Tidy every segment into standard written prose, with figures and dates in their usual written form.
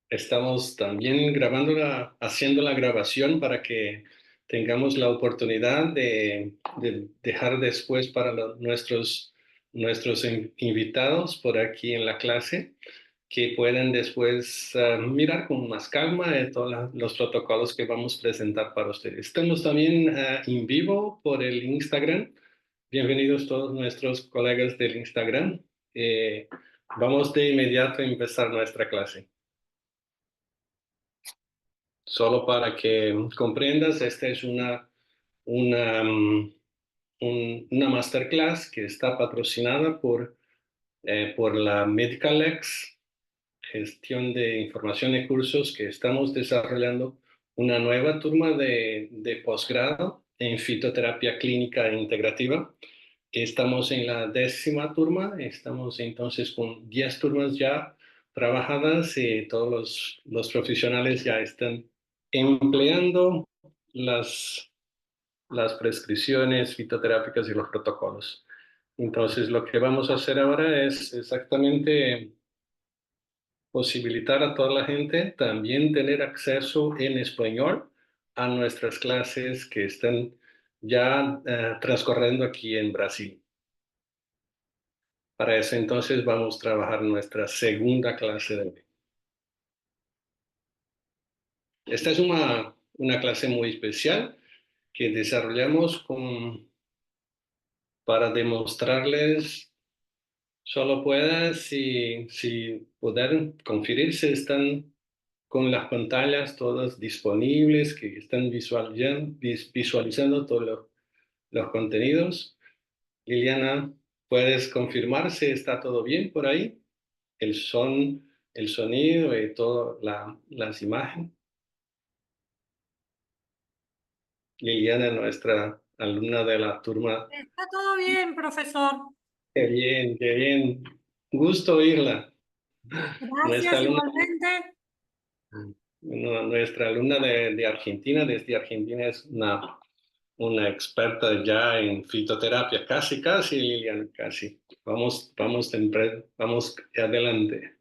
Estamos también grabando haciendo la grabación para que tengamos la oportunidad de dejar después para nuestros invitados por aquí en la clase, que puedan después mirar con más calma todos los protocolos que vamos a presentar para ustedes. Estamos también en vivo por el Instagram. Bienvenidos todos nuestros colegas del Instagram. Eh, Vamos de inmediato a empezar nuestra clase. Solo para que comprendas, esta es una, mm, una masterclass que está patrocinada por la MedicalX, gestión de información y cursos, que estamos desarrollando una nueva turma de posgrado en fitoterapia clínica e integrativa. Estamos en la 10ª turma, estamos entonces con 10 turmas ya trabajadas y todos los profesionales ya están empleando las, las prescripciones fitoterápicas y los protocolos. Entonces, lo que vamos a hacer ahora es exactamente posibilitar a toda la gente también tener acceso en español a nuestras clases que están ya transcurriendo aquí en Brasil. Para eso entonces vamos a trabajar nuestra segunda clase de hoy. Esta es una clase muy especial que desarrollamos para demostrarles, solo pueda si poder conferir si están con las pantallas todas disponibles, que están visualizando todos los contenidos. Liliana, ¿puedes confirmar si está todo bien por ahí? El sonido y todas las imágenes. Liliana, nuestra alumna de la turma. Está todo bien, profesor. Qué bien, qué bien. Gusto oírla. Nuestra Gracias alumna, igualmente. nuestra alumna de Argentina, desde Argentina, es una experta ya en fitoterapia. Casi, casi, Liliana, casi. Vamos adelante.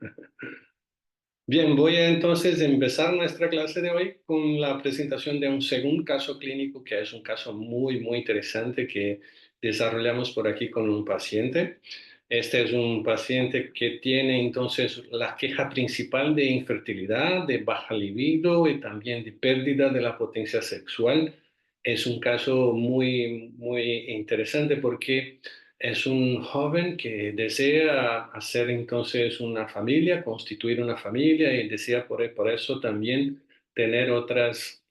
Bien, voy a entonces empezar nuestra clase de hoy con la presentación de un segundo caso clínico, que es un caso muy, muy interesante que desarrollamos por aquí con un paciente. Este es un paciente que tiene entonces la queja principal de infertilidad, de baja libido y también de pérdida de la potencia sexual. Es un caso muy, muy interesante porque es un joven que desea hacer entonces una familia, constituir una familia y desea por eso también tener otras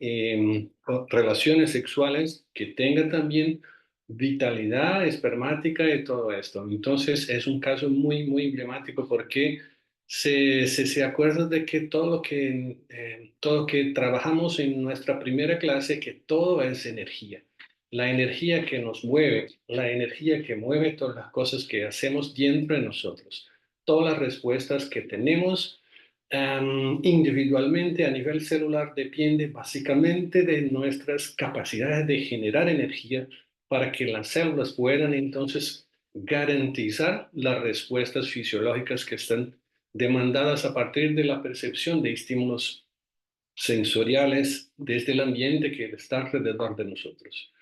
relaciones sexuales que tengan también vitalidad espermática y todo esto. Entonces es un caso muy, muy emblemático porque se acuerda de que todo lo que trabajamos en nuestra primera clase, que todo es energía. La energía que nos mueve, la energía que mueve todas las cosas que hacemos dentro de nosotros, todas las respuestas que tenemos individualmente a nivel celular depende básicamente de nuestras capacidades de generar energía para que las células puedan entonces garantizar las respuestas fisiológicas que están demandadas a partir de la percepción de estímulos sensoriales desde el ambiente que está alrededor de nosotros.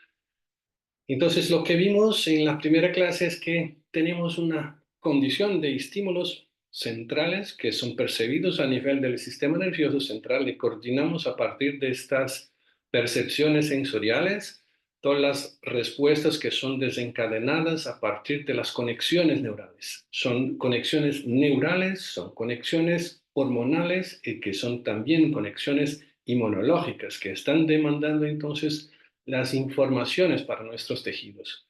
Entonces, lo que vimos en la primera clase es que tenemos una condición de estímulos centrales que son percibidos a nivel del sistema nervioso central y coordinamos a partir de estas percepciones sensoriales todas las respuestas que son desencadenadas a partir de las conexiones neurales. Son conexiones neurales, son conexiones hormonales y que son también conexiones inmunológicas que están demandando entonces las informaciones para nuestros tejidos.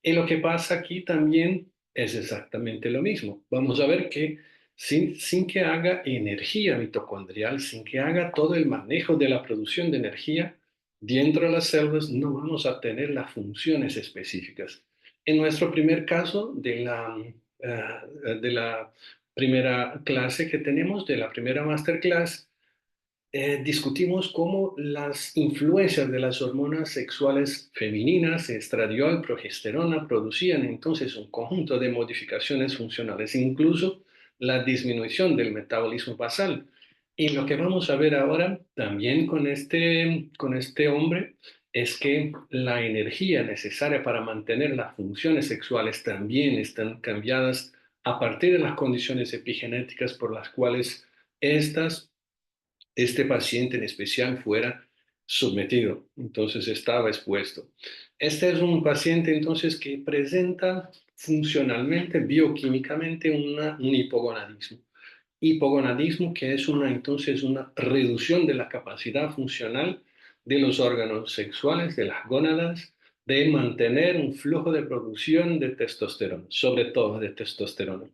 Y lo que pasa aquí también es exactamente lo mismo. Vamos a ver que sin que haga energía mitocondrial, sin que haga todo el manejo de la producción de energía, dentro de las células no vamos a tener las funciones específicas. En nuestro primer caso de la primera clase que tenemos, de la primera masterclass, discutimos cómo las influencias de las hormonas sexuales femeninas, estradiol, progesterona, producían entonces un conjunto de modificaciones funcionales, incluso la disminución del metabolismo basal. Y lo que vamos a ver ahora también con este hombre es que la energía necesaria para mantener las funciones sexuales también están cambiadas a partir de las condiciones epigenéticas por las cuales estas este paciente en especial fuera sometido, entonces estaba expuesto. Este es un paciente entonces que presenta funcionalmente, bioquímicamente, un hipogonadismo. Hipogonadismo que es entonces una reducción de la capacidad funcional de los órganos sexuales, de las gónadas, de mantener un flujo de producción de testosterona, sobre todo de testosterona,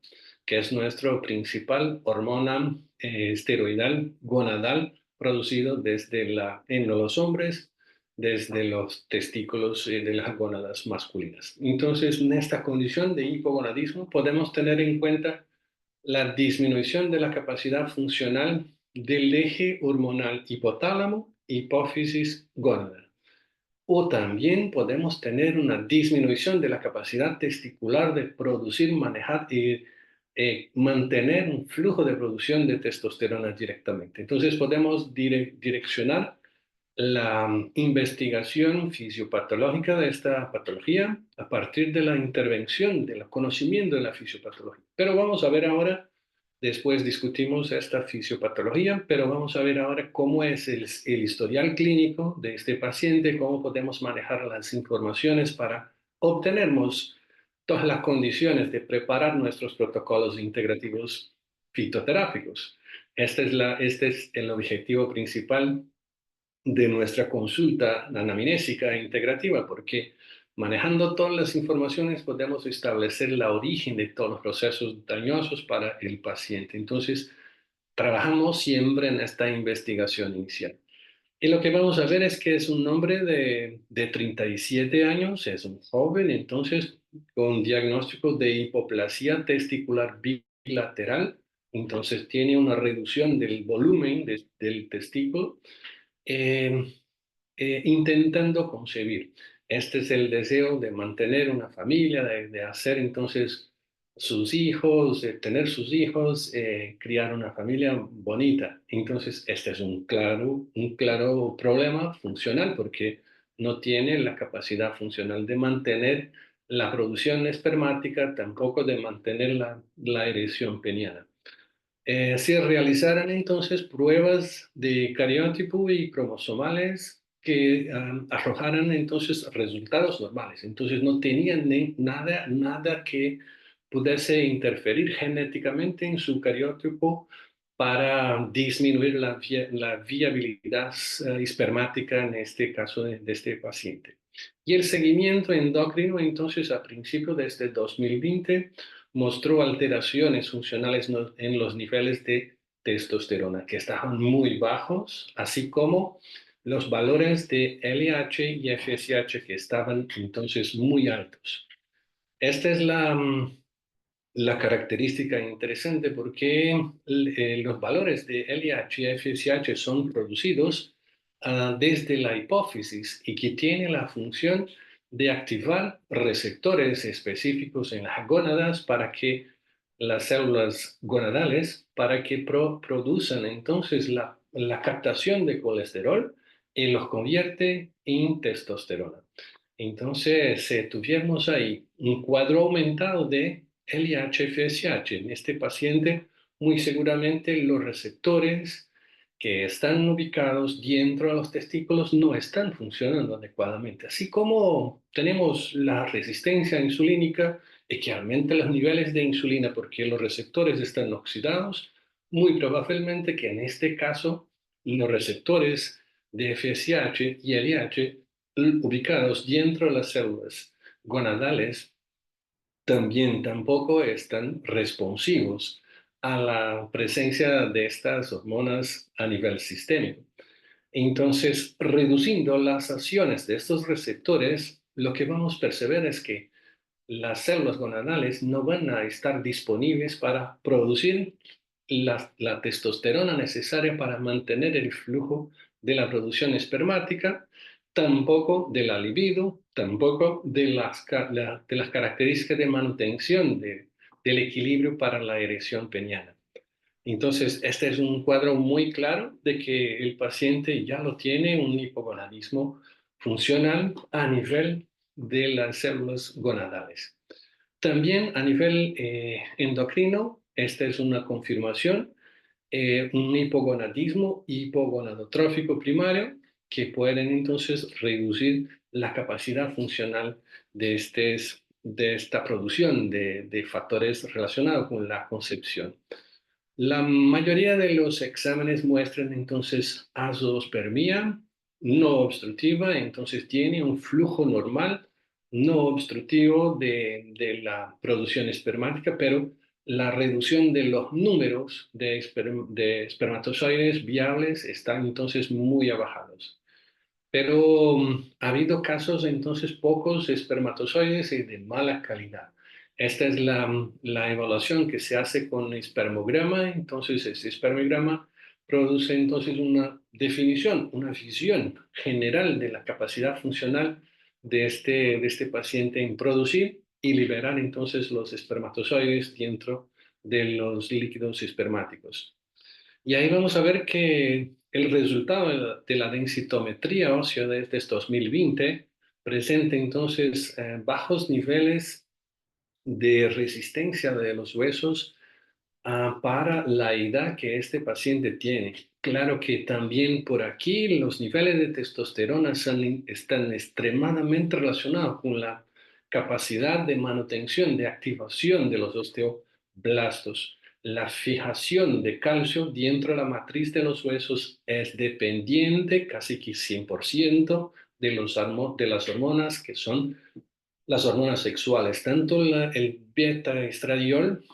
que es nuestra principal hormona esteroidal gonadal producido en los hombres, desde los testículos de las gónadas masculinas. Entonces, en esta condición de hipogonadismo podemos tener en cuenta la disminución de la capacidad funcional del eje hormonal hipotálamo, hipófisis, gónada. O también podemos tener una disminución de la capacidad testicular de producir, manejar y mantener un flujo de producción de testosterona directamente. Entonces podemos direccionar la investigación fisiopatológica de esta patología a partir de la intervención, del conocimiento de la fisiopatología. Pero vamos a ver ahora, después discutimos esta fisiopatología, pero vamos a ver ahora cómo es el historial clínico de este paciente, cómo podemos manejar las informaciones para obtenernos todas las condiciones de preparar nuestros protocolos integrativos fitoterápicos. Este es el objetivo principal de nuestra consulta anamnésica e integrativa, porque manejando todas las informaciones podemos establecer la origen de todos los procesos dañosos para el paciente. Entonces, trabajamos siempre en esta investigación inicial. Y lo que vamos a ver es que es un hombre de 37 años, es un joven, entonces, con diagnóstico de hipoplasia testicular bilateral, entonces tiene una reducción del volumen del testículo, eh, intentando concebir. Este es el deseo de mantener una familia, de hacer entonces sus hijos, de tener sus hijos, criar una familia bonita. Entonces, este es un claro problema funcional porque no tiene la capacidad funcional de mantener la producción espermática, tampoco de mantener la erección peniana. Se realizaran entonces pruebas de cariotipo y cromosomales que arrojaran entonces resultados normales. Entonces no tenían nada que pudiese interferir genéticamente en su cariotipo para disminuir la viabilidad espermática en este caso de este paciente. Y el seguimiento endocrino entonces a principios de este 2020 mostró alteraciones funcionales en los niveles de testosterona, que estaban muy bajos, así como los valores de LH y FSH que estaban entonces muy altos. Esta es la característica interesante porque los valores de LH y FSH son producidos desde la hipófisis y que tiene la función de activar receptores específicos en las gónadas para que las células gonadales, para que produzcan entonces la captación de colesterol y los convierte en testosterona. Entonces, tuviéramos ahí un cuadro aumentado de LH-FSH. En este paciente, muy seguramente los receptores que están ubicados dentro de los testículos no están funcionando adecuadamente. Así como tenemos la resistencia insulínica y que aumenta los niveles de insulina porque los receptores están oxidados, muy probablemente que en este caso los receptores de FSH y LH ubicados dentro de las células gonadales también tampoco están responsivos a la presencia de estas hormonas a nivel sistémico. Entonces, reduciendo las acciones de estos receptores, lo que vamos a perceber es que las células gonadales no van a estar disponibles para producir la testosterona necesaria para mantener el flujo de la producción espermática, tampoco de la libido, tampoco de las características de manutención del equilibrio para la erección peniana. Entonces, este es un cuadro muy claro de que el paciente ya lo tiene, un hipogonadismo funcional a nivel de las células gonadales. También a nivel endocrino, esta es una confirmación, un hipogonadismo hipogonadotrófico primario que pueden entonces reducir la capacidad funcional de esta producción de factores relacionados con la concepción. La mayoría de los exámenes muestran entonces azoospermia no obstructiva, entonces tiene un flujo normal no obstructivo de la producción espermática, pero la reducción de los números de espermatozoides viables están entonces muy abajados. Pero ha habido casos entonces pocos espermatozoides y de mala calidad. Esta es la evaluación que se hace con espermograma. Entonces, ese espermograma produce entonces una definición, una visión general de la capacidad funcional de este paciente en producir y liberar entonces los espermatozoides dentro de los líquidos espermáticos. Y ahí vamos a ver que el resultado de la densitometría ósea desde 2020 presenta entonces bajos niveles de resistencia de los huesos para la edad que este paciente tiene. Claro que también por aquí los niveles de testosterona están extremadamente relacionados con la capacidad de manutención, de activación de los osteoblastos. La fijación de calcio dentro de la matriz de los huesos es dependiente casi que 100% de las hormonas que son las hormonas sexuales, tanto el beta-estradiol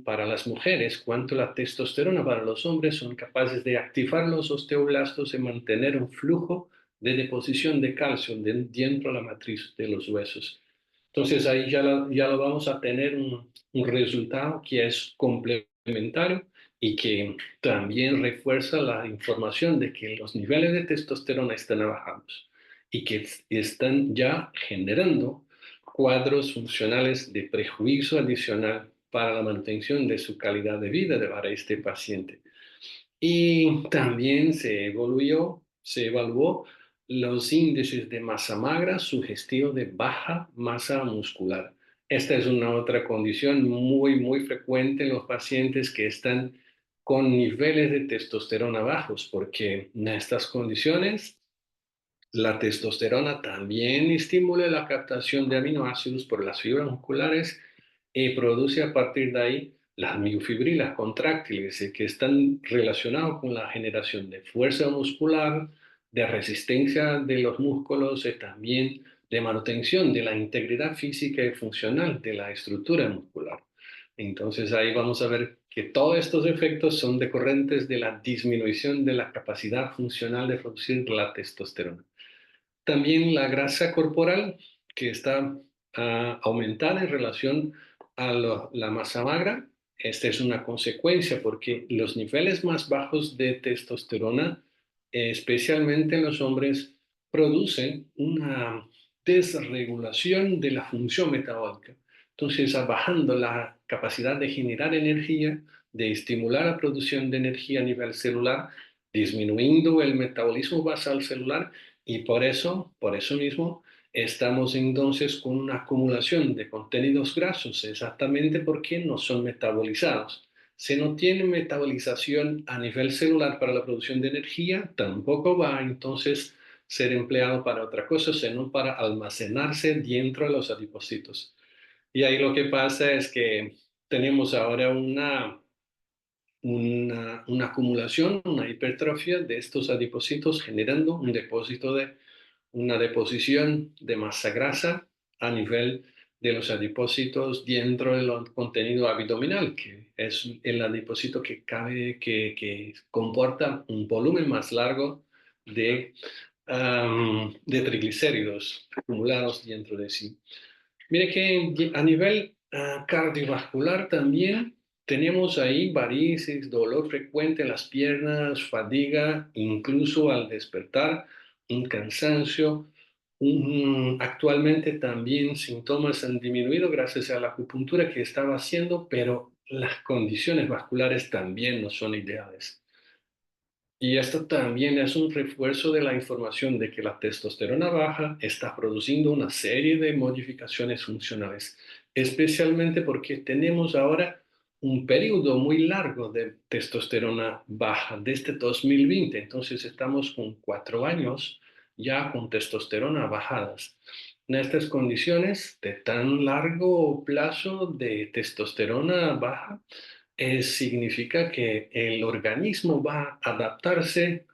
para las mujeres, cuanto la testosterona para los hombres son capaces de activar los osteoblastos y mantener un flujo de deposición de calcio dentro de la matriz de los huesos. Entonces ahí ya lo vamos a tener un resultado que es complementario y que también refuerza la información de que los niveles de testosterona están bajados y que están ya generando cuadros funcionales de prejuicio adicional para la mantención de su calidad de vida para este paciente. Y también se evaluó los índices de masa magra sugestivo de baja masa muscular. Esta es una otra condición muy, muy frecuente en los pacientes que están con niveles de testosterona bajos, porque en estas condiciones la testosterona también estimula la captación de aminoácidos por las fibras musculares y produce a partir de ahí las miofibrilas contráctiles que están relacionados con la generación de fuerza muscular, de resistencia de los músculos y también de manutención de la integridad física y funcional de la estructura muscular. Entonces ahí vamos a ver que todos estos efectos son decorrentes de la disminución de la capacidad funcional de producir la testosterona. También la grasa corporal, que está aumentada en relación a la masa magra. Esta es una consecuencia porque los niveles más bajos de testosterona, especialmente en los hombres, producen una desregulación de la función metabólica. Entonces, bajando la capacidad de generar energía, de estimular la producción de energía a nivel celular, disminuyendo el metabolismo basal celular y por eso mismo, estamos entonces con una acumulación de contenidos grasos, exactamente porque no son metabolizados. Si no tiene metabolización a nivel celular para la producción de energía, tampoco va entonces ser empleado para otra cosa, sino para almacenarse dentro de los adipocitos. Y ahí lo que pasa es que tenemos ahora una acumulación, una hipertrofia de estos adipocitos generando una deposición de masa grasa a nivel de los adipocitos dentro del contenido abdominal, que es el adipocito que comporta un volumen más largo de triglicéridos acumulados dentro de sí. Mire que a nivel cardiovascular también tenemos ahí varices, dolor frecuente en las piernas, fatiga, incluso al despertar, un cansancio. Actualmente también síntomas han disminuido gracias a la acupuntura que estaba haciendo, pero las condiciones vasculares también no son ideales. Y esto también es un refuerzo de la información de que la testosterona baja está produciendo una serie de modificaciones funcionales, especialmente porque tenemos ahora un periodo muy largo de testosterona baja desde 2020. Entonces estamos con 4 años ya con testosterona bajadas. En estas condiciones de tan largo plazo de testosterona baja, significa que el organismo va a adaptarse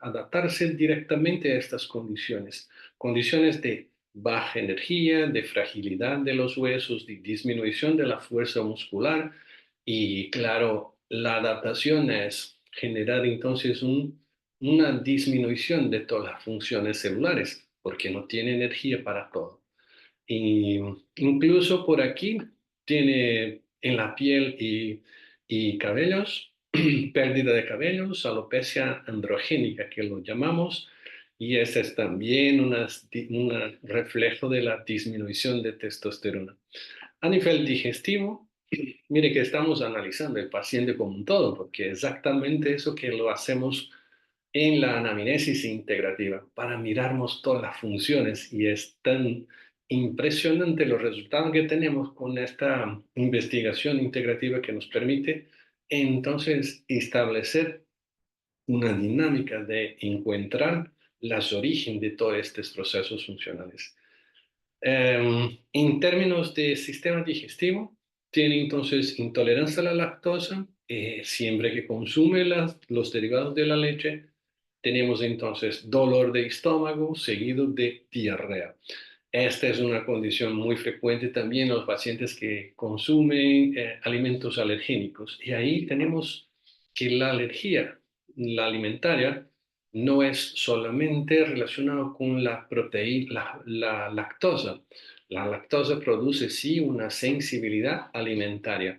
directamente a estas condiciones, condiciones de baja energía, de fragilidad de los huesos, de disminución de la fuerza muscular y claro, la adaptación es generar entonces una disminución de todas las funciones celulares porque no tiene energía para todo. Y incluso por aquí tiene en la piel y cabellos, pérdida de cabellos, alopecia androgénica que lo llamamos, y ese es también un reflejo de la disminución de testosterona. A nivel digestivo, mire que estamos analizando el paciente como un todo, porque exactamente eso que lo hacemos en la anamnesis integrativa para mirarnos todas las funciones y es tan impresionante los resultados que tenemos con esta investigación integrativa que nos permite entonces establecer una dinámica de encontrar las orígenes de todos estos procesos funcionales. En términos de sistema digestivo, tiene entonces intolerancia a la lactosa, siempre que consume los derivados de la leche, tenemos entonces dolor de estómago seguido de diarrea. Esta es una condición muy frecuente también en los pacientes que consumen alimentos alergénicos. Y ahí tenemos que la alergia, la alimentaria, no es solamente relacionado con la proteína, la lactosa. La lactosa produce sí una sensibilidad alimentaria,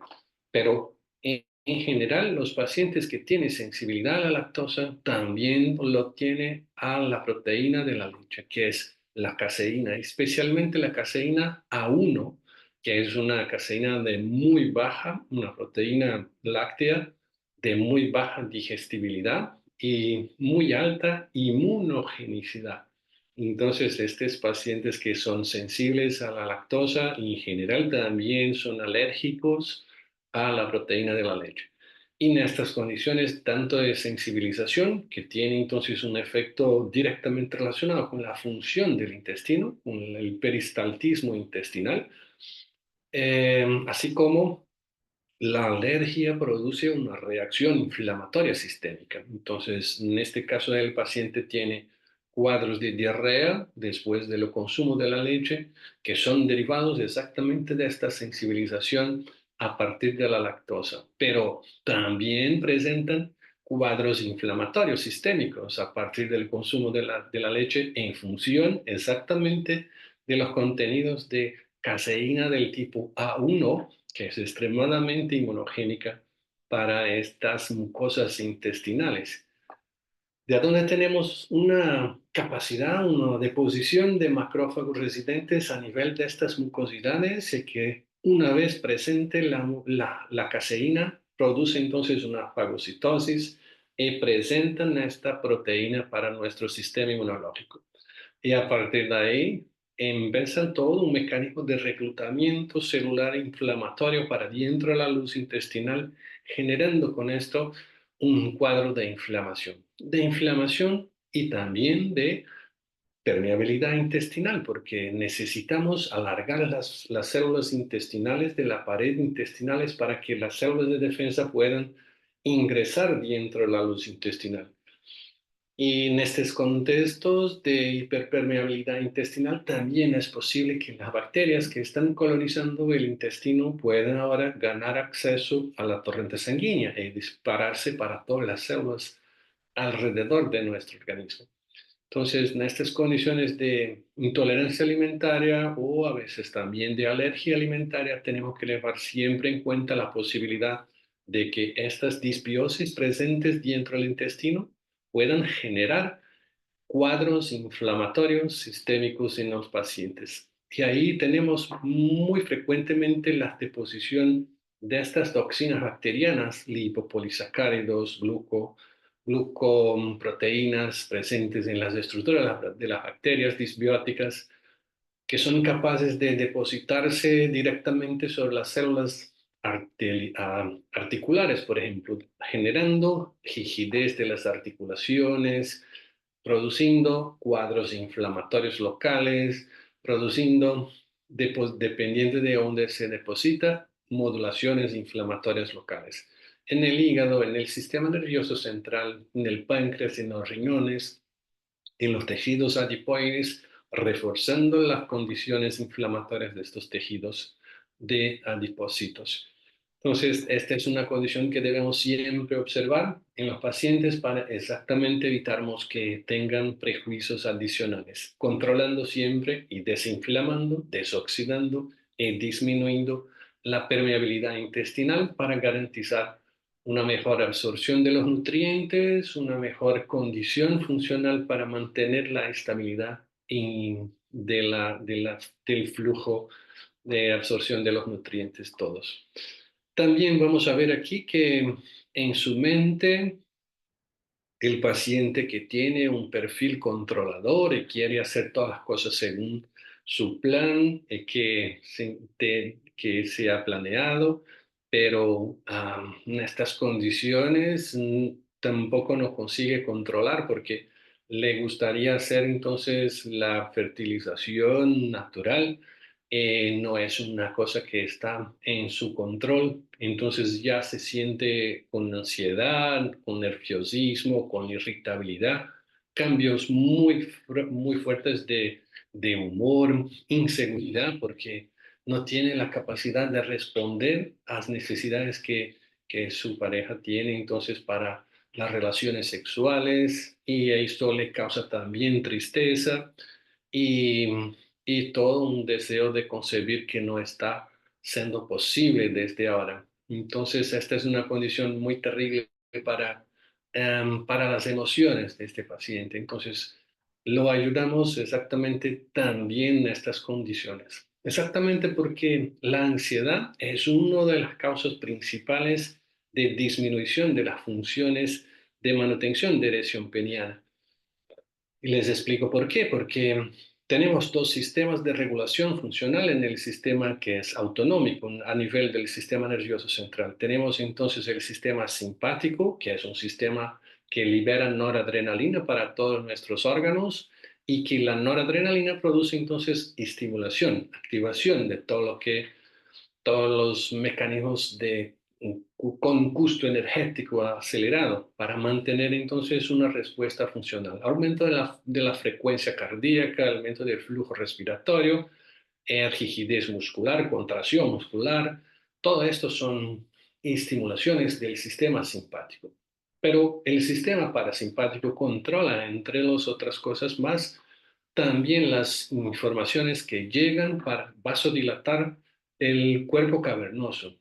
pero en general los pacientes que tienen sensibilidad a la lactosa también lo tienen a la proteína de la leche, que es la caseína, especialmente la caseína A1, que es una caseína de muy baja, una proteína láctea de muy baja digestibilidad y muy alta inmunogenicidad. Entonces, estos pacientes que son sensibles a la lactosa en general también son alérgicos a la proteína de la leche. Y en estas condiciones, tanto de sensibilización, que tiene entonces un efecto directamente relacionado con la función del intestino, con el peristaltismo intestinal, así como la alergia produce una reacción inflamatoria sistémica. Entonces, en este caso, el paciente tiene cuadros de diarrea después del consumo de la leche, que son derivados exactamente de esta sensibilización a partir de la lactosa, pero también presentan cuadros inflamatorios sistémicos a partir del consumo de la leche en función exactamente de los contenidos de caseína del tipo A1 que es extremadamente inmunogénica para estas mucosas intestinales, de donde tenemos una capacidad, una deposición de macrófagos residentes a nivel de estas mucosidades y que una vez presente la caseína produce entonces una fagocitosis y presentan esta proteína para nuestro sistema inmunológico. Y a partir de ahí empieza todo un mecanismo de reclutamiento celular inflamatorio para dentro de la luz intestinal, generando con esto un cuadro de inflamación y también de permeabilidad intestinal, porque necesitamos alargar las células intestinales de la pared intestinales para que las células de defensa puedan ingresar dentro de la luz intestinal. Y en estos contextos de hiperpermeabilidad intestinal también es posible que las bacterias que están colonizando el intestino puedan ahora ganar acceso a la torrente sanguínea y dispararse para todas las células alrededor de nuestro organismo. Entonces, en estas condiciones de intolerancia alimentaria o a veces también de alergia alimentaria, tenemos que llevar siempre en cuenta la posibilidad de que estas disbiosis presentes dentro del intestino puedan generar cuadros inflamatorios sistémicos en los pacientes. Y ahí tenemos muy frecuentemente la deposición de estas toxinas bacterianas, lipopolisacáridos, glucoproteínas presentes en las estructuras de las bacterias disbióticas, que son capaces de depositarse directamente sobre las células articulares, por ejemplo, generando rigidez de las articulaciones, produciendo cuadros inflamatorios locales, produciendo, dependiente de dónde se deposita, modulaciones inflamatorias locales. En el hígado, en el sistema nervioso central, en el páncreas, en los riñones, en los tejidos adipoides, reforzando las condiciones inflamatorias de estos tejidos de adipocitos. Entonces, esta es una condición que debemos siempre observar en los pacientes para exactamente evitarmos que tengan prejuicios adicionales, controlando siempre y desinflamando, desoxidando y disminuyendo la permeabilidad intestinal para garantizar una mejor absorción de los nutrientes, una mejor condición funcional para mantener la estabilidad del flujo de absorción de los nutrientes todos. También vamos a ver aquí que en su mente el paciente que tiene un perfil controlador y quiere hacer todas las cosas según su plan que se ha planeado, pero en estas condiciones tampoco nos consigue controlar porque le gustaría hacer entonces la fertilización natural. No es una cosa que está en su control, entonces ya se siente con ansiedad, con nerviosismo, con irritabilidad, cambios muy fuertes de humor, inseguridad, porque no tiene la capacidad de responder a las necesidades que su pareja tiene entonces para las relaciones sexuales, y esto le causa también tristeza y, y todo un deseo de concebir que no está siendo posible desde ahora. Entonces, esta es una condición muy terrible para las emociones de este paciente. Entonces, lo ayudamos exactamente también en estas condiciones. Exactamente porque la ansiedad es una de las causas principales de disminución de las funciones de manutención de erección peniana. Y les explico por qué. Porque tenemos dos sistemas de regulación funcional en el sistema que es autonómico a nivel del sistema nervioso central. Tenemos entonces el sistema simpático, que es un sistema que libera noradrenalina para todos nuestros órganos y que la noradrenalina produce entonces estimulación, activación de todos los mecanismos con gusto energético acelerado para mantener entonces una respuesta funcional. Aumento de la frecuencia cardíaca, aumento del flujo respiratorio, rigidez muscular, contracción muscular, todo esto son estimulaciones del sistema simpático. Pero el sistema parasimpático controla, entre las otras cosas más, también las informaciones que llegan para vasodilatar el cuerpo cavernoso.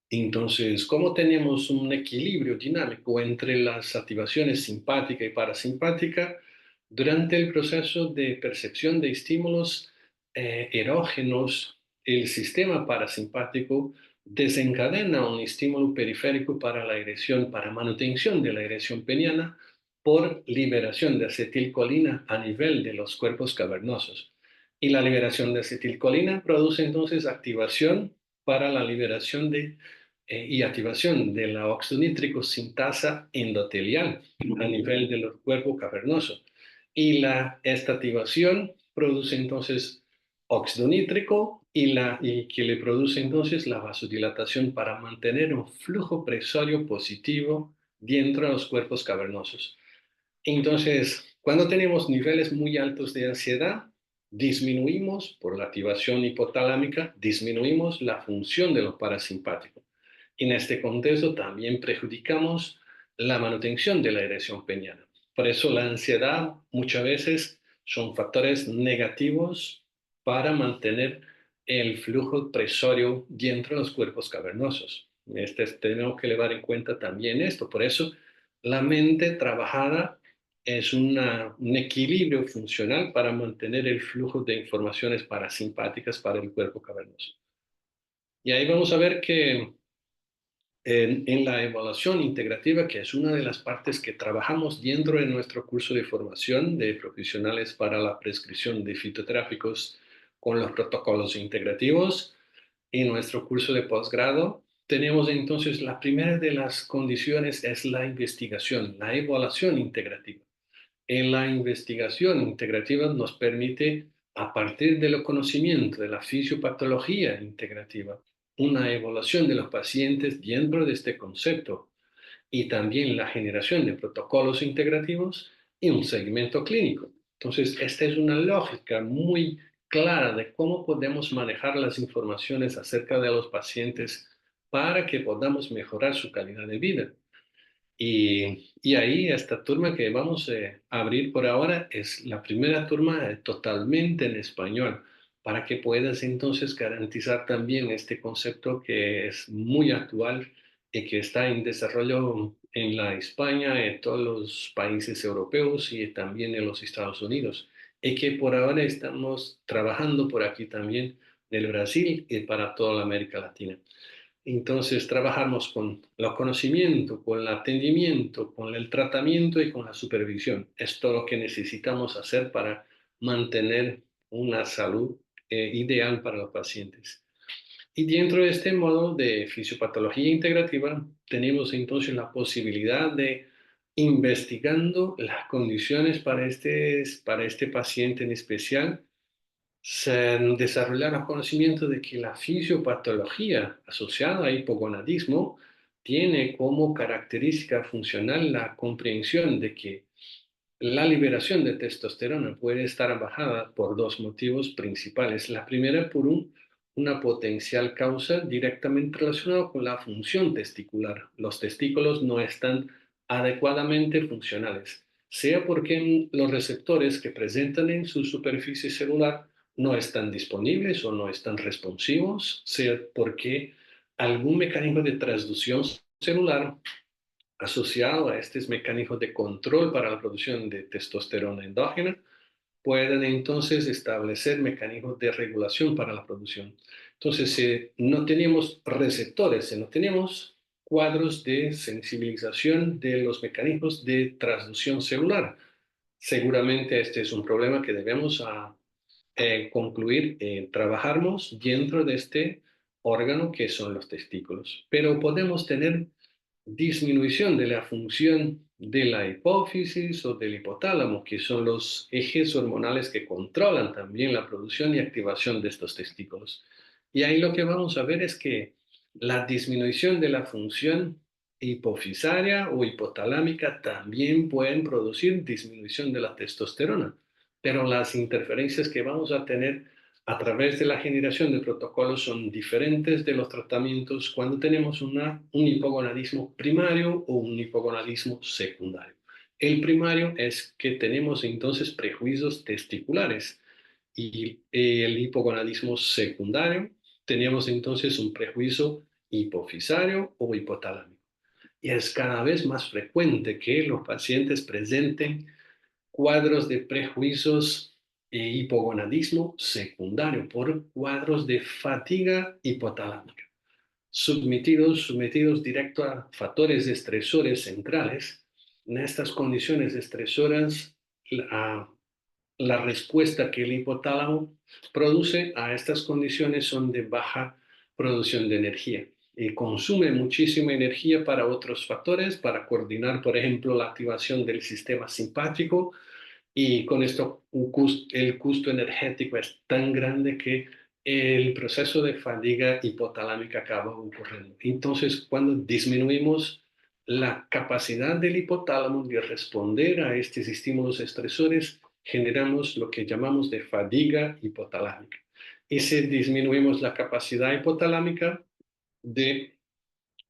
Entonces, ¿cómo tenemos un equilibrio dinámico entre las activaciones simpática y parasimpática durante el proceso de percepción de estímulos erógenos? El sistema parasimpático desencadena un estímulo periférico para la erección, para manutención de la erección peniana por liberación de acetilcolina a nivel de los cuerpos cavernosos. Y la liberación de acetilcolina produce entonces activación para la liberación y activación de la óxido nítrico sintasa endotelial a nivel del cuerpo cavernoso. Y esta activación produce entonces óxido nítrico y que le produce entonces la vasodilatación para mantener un flujo presorio positivo dentro de los cuerpos cavernosos. Entonces, cuando tenemos niveles muy altos de ansiedad, disminuimos por la activación hipotalámica, disminuimos la función de los parasimpáticos. En este contexto también perjudicamos la manutención de la erección peniana. Por eso la ansiedad muchas veces son factores negativos para mantener el flujo presorio dentro de los cuerpos cavernosos. Tenemos que llevar en cuenta también esto. Por eso la mente trabajada es un equilibrio funcional para mantener el flujo de informaciones parasimpáticas para el cuerpo cavernoso. Y ahí vamos a ver que en la evaluación integrativa, que es una de las partes que trabajamos dentro de nuestro curso de formación de profesionales para la prescripción de fitoterápicos con los protocolos integrativos, en nuestro curso de posgrado, tenemos entonces la primera de las condiciones es la investigación, la evaluación integrativa. En la investigación integrativa nos permite, a partir del conocimiento de la fisiopatología integrativa, una evaluación de los pacientes dentro de este concepto y también la generación de protocolos integrativos y un seguimiento clínico. Entonces, esta es una lógica muy clara de cómo podemos manejar las informaciones acerca de los pacientes para que podamos mejorar su calidad de vida. Y ahí esta turma que vamos a abrir por ahora es la primera turma totalmente en español, para que puedas entonces garantizar también este concepto que es muy actual y que está en desarrollo en la España, en todos los países europeos y también en los Estados Unidos, y que por ahora estamos trabajando por aquí también en el Brasil y para toda la América Latina. Entonces, trabajamos con el conocimiento, con el atendimiento, con el tratamiento y con la supervisión. Es todo lo que necesitamos hacer para mantener una salud ideal para los pacientes. Y dentro de este modo de fisiopatología integrativa, tenemos entonces la posibilidad de investigando las condiciones para este paciente en especial se desarrollaron conocimientos de que la fisiopatología asociada a hipogonadismo tiene como característica funcional la comprensión de que la liberación de testosterona puede estar bajada por dos motivos principales. La primera, por una potencial causa directamente relacionada con la función testicular. Los testículos no están adecuadamente funcionales, sea porque los receptores que presentan en su superficie celular no están disponibles o no están responsivos, sea porque algún mecanismo de transducción celular asociado a estos mecanismos de control para la producción de testosterona endógena, pueden entonces establecer mecanismos de regulación para la producción. Entonces, si no tenemos receptores, si no tenemos cuadros de sensibilización de los mecanismos de transducción celular, seguramente este es un problema que debemos concluir, trabajarnos dentro de este órgano que son los testículos. Pero podemos tener disminución de la función de la hipófisis o del hipotálamo, que son los ejes hormonales que controlan también la producción y activación de estos testículos. Y ahí lo que vamos a ver es que la disminución de la función hipofisaria o hipotalámica también pueden producir disminución de la testosterona, pero las interferencias que vamos a tener a través de la generación de protocolos son diferentes de los tratamientos cuando tenemos un hipogonadismo primario o un hipogonadismo secundario. El primario es que tenemos entonces prejuicios testiculares y el hipogonadismo secundario tenemos entonces un prejuicio hipofisario o hipotalámico. Y es cada vez más frecuente que los pacientes presenten cuadros de prejuicios e hipogonadismo secundario por cuadros de fatiga hipotalámica, sometidos directo a factores estresores centrales. En estas condiciones estresoras, la, la respuesta que el hipotálamo produce a estas condiciones son de baja producción de energía y consume muchísima energía para otros factores, para coordinar, por ejemplo, la activación del sistema simpático, y con esto el costo energético es tan grande que el proceso de fatiga hipotalámica acaba ocurriendo. Entonces, cuando disminuimos la capacidad del hipotálamo de responder a estos estímulos estresores, generamos lo que llamamos de fatiga hipotalámica. Y si disminuimos la capacidad hipotalámica de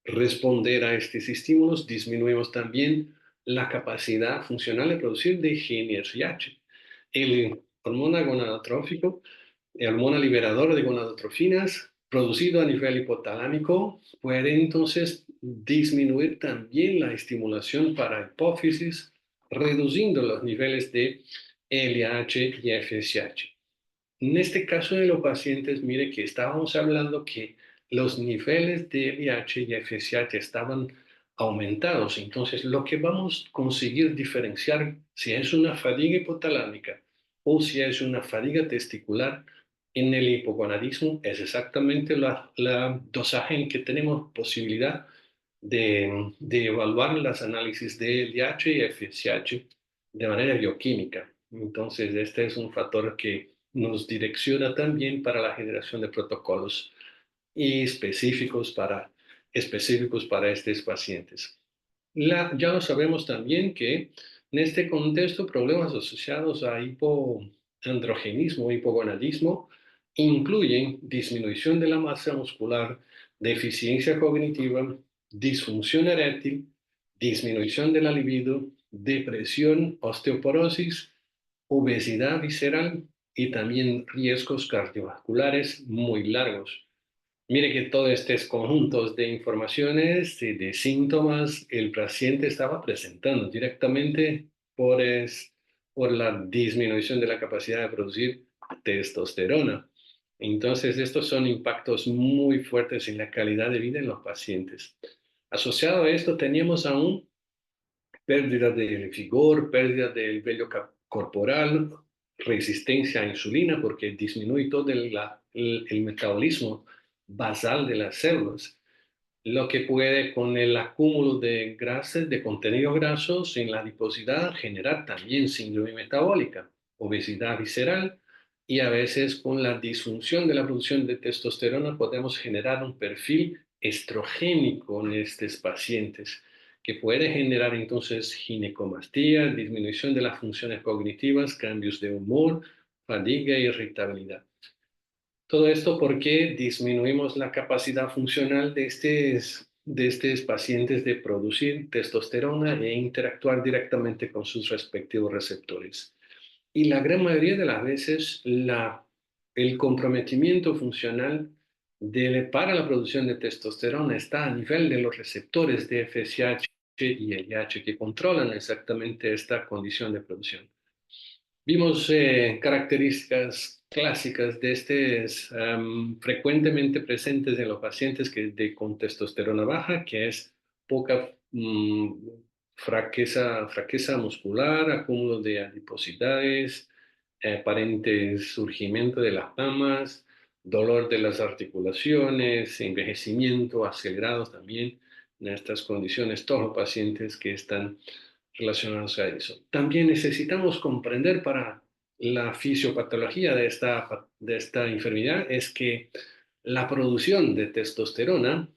responder a estos estímulos, disminuimos también la capacidad funcional de producir de GnRH, el hormona gonadotrófico, el hormona liberadora de gonadotrofinas, producido a nivel hipotalámico, puede entonces disminuir también la estimulación para hipófisis, reduciendo los niveles de LH y FSH. En este caso de los pacientes, mire que estábamos hablando que los niveles de LH y FSH estaban aumentados. Entonces, lo que vamos a conseguir diferenciar si es una fatiga hipotalámica o si es una fatiga testicular en el hipogonadismo es exactamente la dosaje en que tenemos posibilidad de evaluar las análisis de LH y FSH de manera bioquímica. Entonces, este es un factor que nos direcciona también para la generación de protocolos y específicos para estos pacientes. Ya lo sabemos también que en este contexto problemas asociados a hipoandrogenismo, hipogonadismo, incluyen disminución de la masa muscular, deficiencia cognitiva, disfunción eréctil, disminución de la libido, depresión, osteoporosis, obesidad visceral y también riesgos cardiovasculares muy largos. Mire que todos estos conjuntos de informaciones y de síntomas el paciente estaba presentando directamente por la disminución de la capacidad de producir testosterona. Entonces, estos son impactos muy fuertes en la calidad de vida en los pacientes. Asociado a esto, teníamos aún pérdida del vigor, pérdida del vello corporal, resistencia a insulina porque disminuye todo el metabolismo basal de las células, lo que puede con el acúmulo de grasas, de contenidos grasos en la adiposidad generar también síndrome metabólica, obesidad visceral y a veces con la disfunción de la producción de testosterona podemos generar un perfil estrogénico en estos pacientes que puede generar entonces ginecomastia, disminución de las funciones cognitivas, cambios de humor, fatiga e irritabilidad. Todo esto porque disminuimos la capacidad funcional de estos pacientes de producir testosterona e interactuar directamente con sus respectivos receptores. Y la gran mayoría de las veces el comprometimiento funcional para la producción de testosterona está a nivel de los receptores de FSH y LH que controlan exactamente esta condición de producción. Vimos características clásicas de estos frecuentemente presentes en los pacientes con testosterona baja, que es poca fraqueza muscular, acúmulo de adiposidades, aparente surgimiento de las mamas, dolor de las articulaciones, envejecimiento acelerado también en estas condiciones, todos los pacientes que están relacionados a eso. También necesitamos comprender para la fisiopatología de esta enfermedad es que la producción de testosterona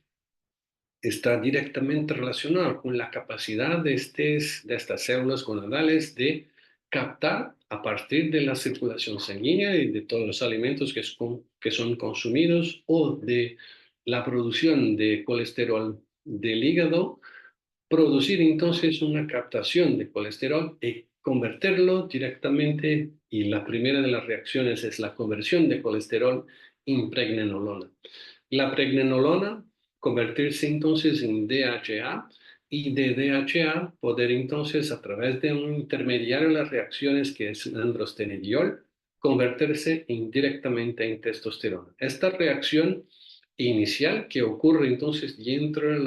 está directamente relacionada con la capacidad de estas células gonadales de captar a partir de la circulación sanguínea y de todos los alimentos que son consumidos o de la producción de colesterol del hígado, producir entonces una captación de colesterol y convertirlo directamente, y la primera de las reacciones es la conversión de colesterol en pregnenolona. La pregnenolona convertirse entonces en DHA y de DHA poder entonces a través de un intermediario de las reacciones que es androstenediol convertirse indirectamente en testosterona. Esta reacción inicial que ocurre entonces dentro de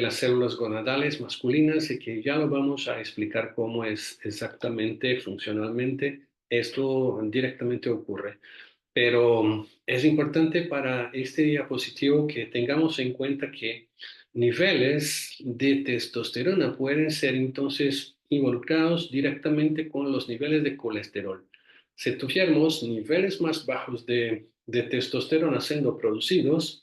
las células gonadales masculinas y que ya lo vamos a explicar cómo es exactamente, funcionalmente, esto directamente ocurre. Pero es importante para este diapositivo que tengamos en cuenta que niveles de testosterona pueden ser entonces involucrados directamente con los niveles de colesterol. Si tuviéramos niveles más bajos de testosterona siendo producidos,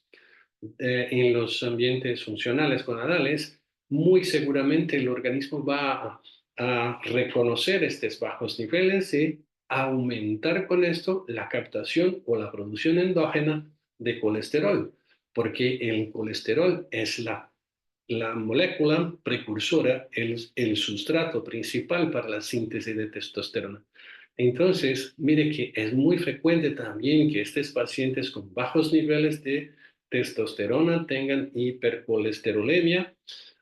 en los ambientes funcionales gonadales, muy seguramente el organismo va a reconocer estos bajos niveles y aumentar con esto la captación o la producción endógena de colesterol, porque el colesterol es la molécula precursora, el sustrato principal para la síntesis de testosterona. Entonces, mire que es muy frecuente también que estos pacientes con bajos niveles de testosterona tengan hipercolesterolemia,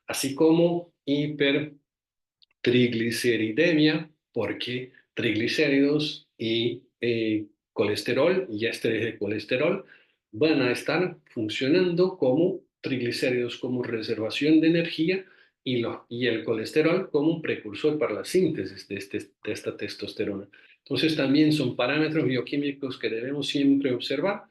así como hipertrigliceridemia, porque triglicéridos y colesterol y ésteres de colesterol van a estar funcionando como triglicéridos, como reservación de energía y el colesterol como un precursor para la síntesis de esta testosterona. Entonces también son parámetros bioquímicos que debemos siempre observar,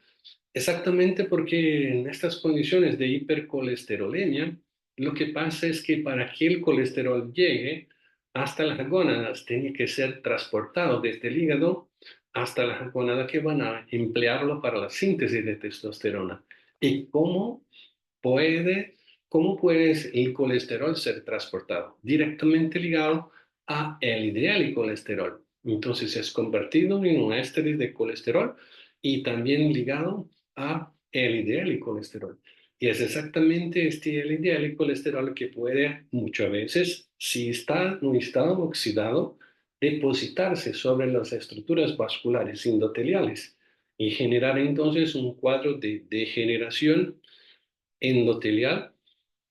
exactamente porque en estas condiciones de hipercolesterolemia, lo que pasa es que para que el colesterol llegue hasta las gónadas, tiene que ser transportado desde el hígado hasta las gónadas que van a emplearlo para la síntesis de testosterona. ¿Y puede, cómo puede el colesterol ser transportado? Directamente ligado a LDL y colesterol. Entonces es convertido en un éster de colesterol y también ligado a LDL y colesterol. Y es exactamente este LDL y colesterol que puede muchas veces, si está en un estado oxidado, depositarse sobre las estructuras vasculares endoteliales y generar entonces un cuadro de degeneración endotelial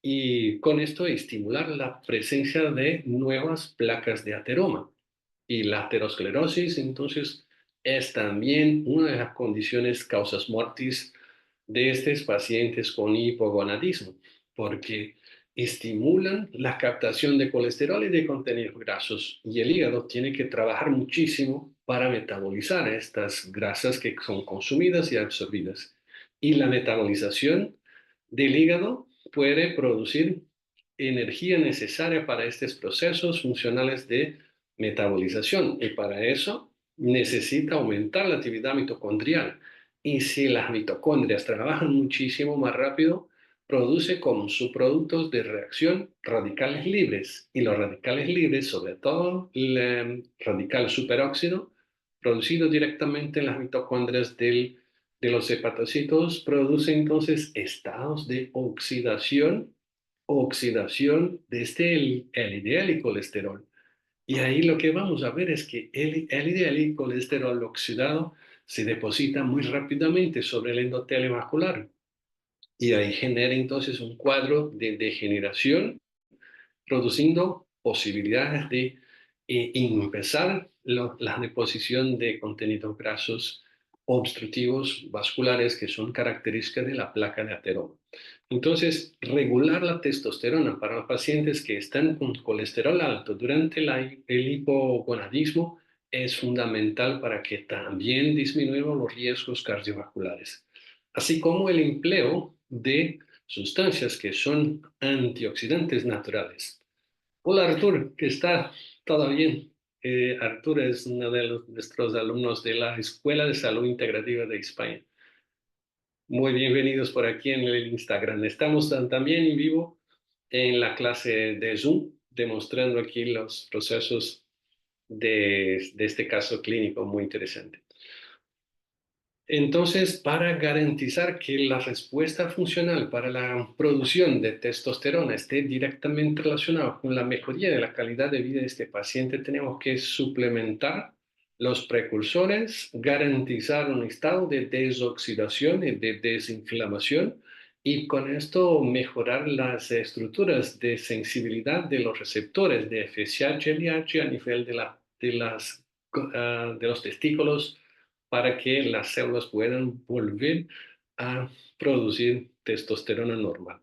y con esto estimular la presencia de nuevas placas de ateroma. Y la aterosclerosis, entonces, es también una de las condiciones causas mortis de estos pacientes con hipogonadismo, porque estimulan la captación de colesterol y de contenidos grasos, y el hígado tiene que trabajar muchísimo para metabolizar estas grasas que son consumidas y absorbidas. Y la metabolización del hígado puede producir energía necesaria para estos procesos funcionales de metabolización y para eso necesita aumentar la actividad mitocondrial. Y si las mitocondrias trabajan muchísimo más rápido, produce como subproductos de reacción radicales libres. Y los radicales libres, sobre todo el radical superóxido, producido directamente en las mitocondrias de los hepatocitos, produce entonces estados de oxidación de este LDL y colesterol. Y ahí lo que vamos a ver es que el LDL y colesterol oxidado se deposita muy rápidamente sobre el endotelio vascular y ahí genera entonces un cuadro de degeneración produciendo posibilidades de empezar la deposición de contenidos grasos obstructivos vasculares que son características de la placa de ateroma. Entonces, regular la testosterona para los pacientes que están con colesterol alto durante el hipogonadismo es fundamental para que también disminuyan los riesgos cardiovasculares, así como el empleo de sustancias que son antioxidantes naturales. Hola Artur, ¿qué está? ¿Todo bien? Artur es uno de nuestros alumnos de la Escuela de Salud Integrativa de España. Muy bienvenidos por aquí en el Instagram. Estamos también en vivo en la clase de Zoom, demostrando aquí los procesos de este caso clínico muy interesante. Entonces, para garantizar que la respuesta funcional para la producción de testosterona esté directamente relacionada con la mejoría de la calidad de vida de este paciente, tenemos que suplementar los precursores, garantizar un estado de desoxidación y de desinflamación y con esto mejorar las estructuras de sensibilidad de los receptores de FSH-LH a nivel de los testículos para que las células puedan volver a producir testosterona normal.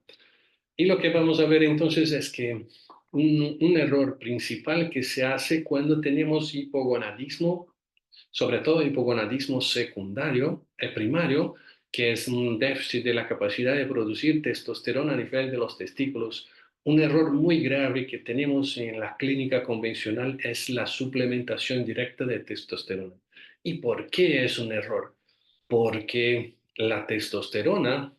Y lo que vamos a ver entonces es que un error principal que se hace cuando tenemos hipogonadismo, sobre todo hipogonadismo secundario, primario, que es un déficit de la capacidad de producir testosterona a nivel de los testículos. Un error muy grave que tenemos en la clínica convencional es la suplementación directa de testosterona. ¿Y por qué es un error? Porque la testosterona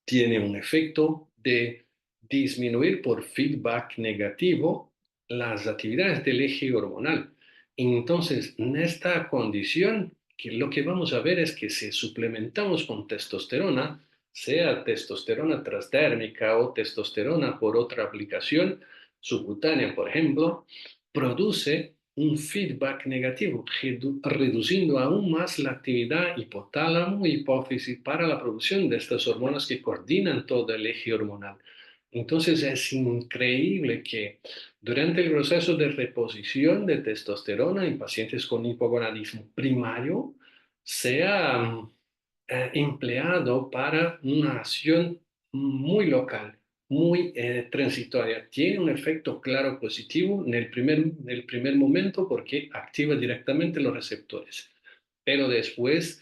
tiene un efecto de disminuir por feedback negativo las actividades del eje hormonal. Entonces, en esta condición, que lo que vamos a ver es que si suplementamos con testosterona, sea testosterona transdérmica o testosterona por otra aplicación subcutánea, por ejemplo, produce un feedback negativo, reduciendo aún más la actividad hipotálamo y hipófisis para la producción de estas hormonas que coordinan todo el eje hormonal. Entonces es increíble que durante el proceso de reposición de testosterona en pacientes con hipogonadismo primario sea empleado para una acción muy local, muy transitoria. Tiene un efecto claro positivo en el primer momento porque activa directamente los receptores, pero después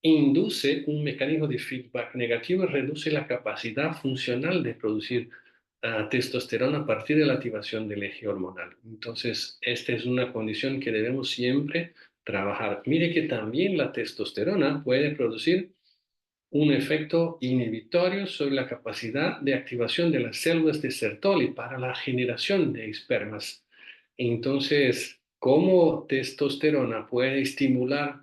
induce un mecanismo de feedback negativo y reduce la capacidad funcional de producir testosterona a partir de la activación del eje hormonal. Entonces, esta es una condición que debemos siempre trabajar. Mire que también la testosterona puede producir un efecto inhibitorio sobre la capacidad de activación de las células de Sertoli para la generación de espermas. Entonces, ¿cómo testosterona puede estimular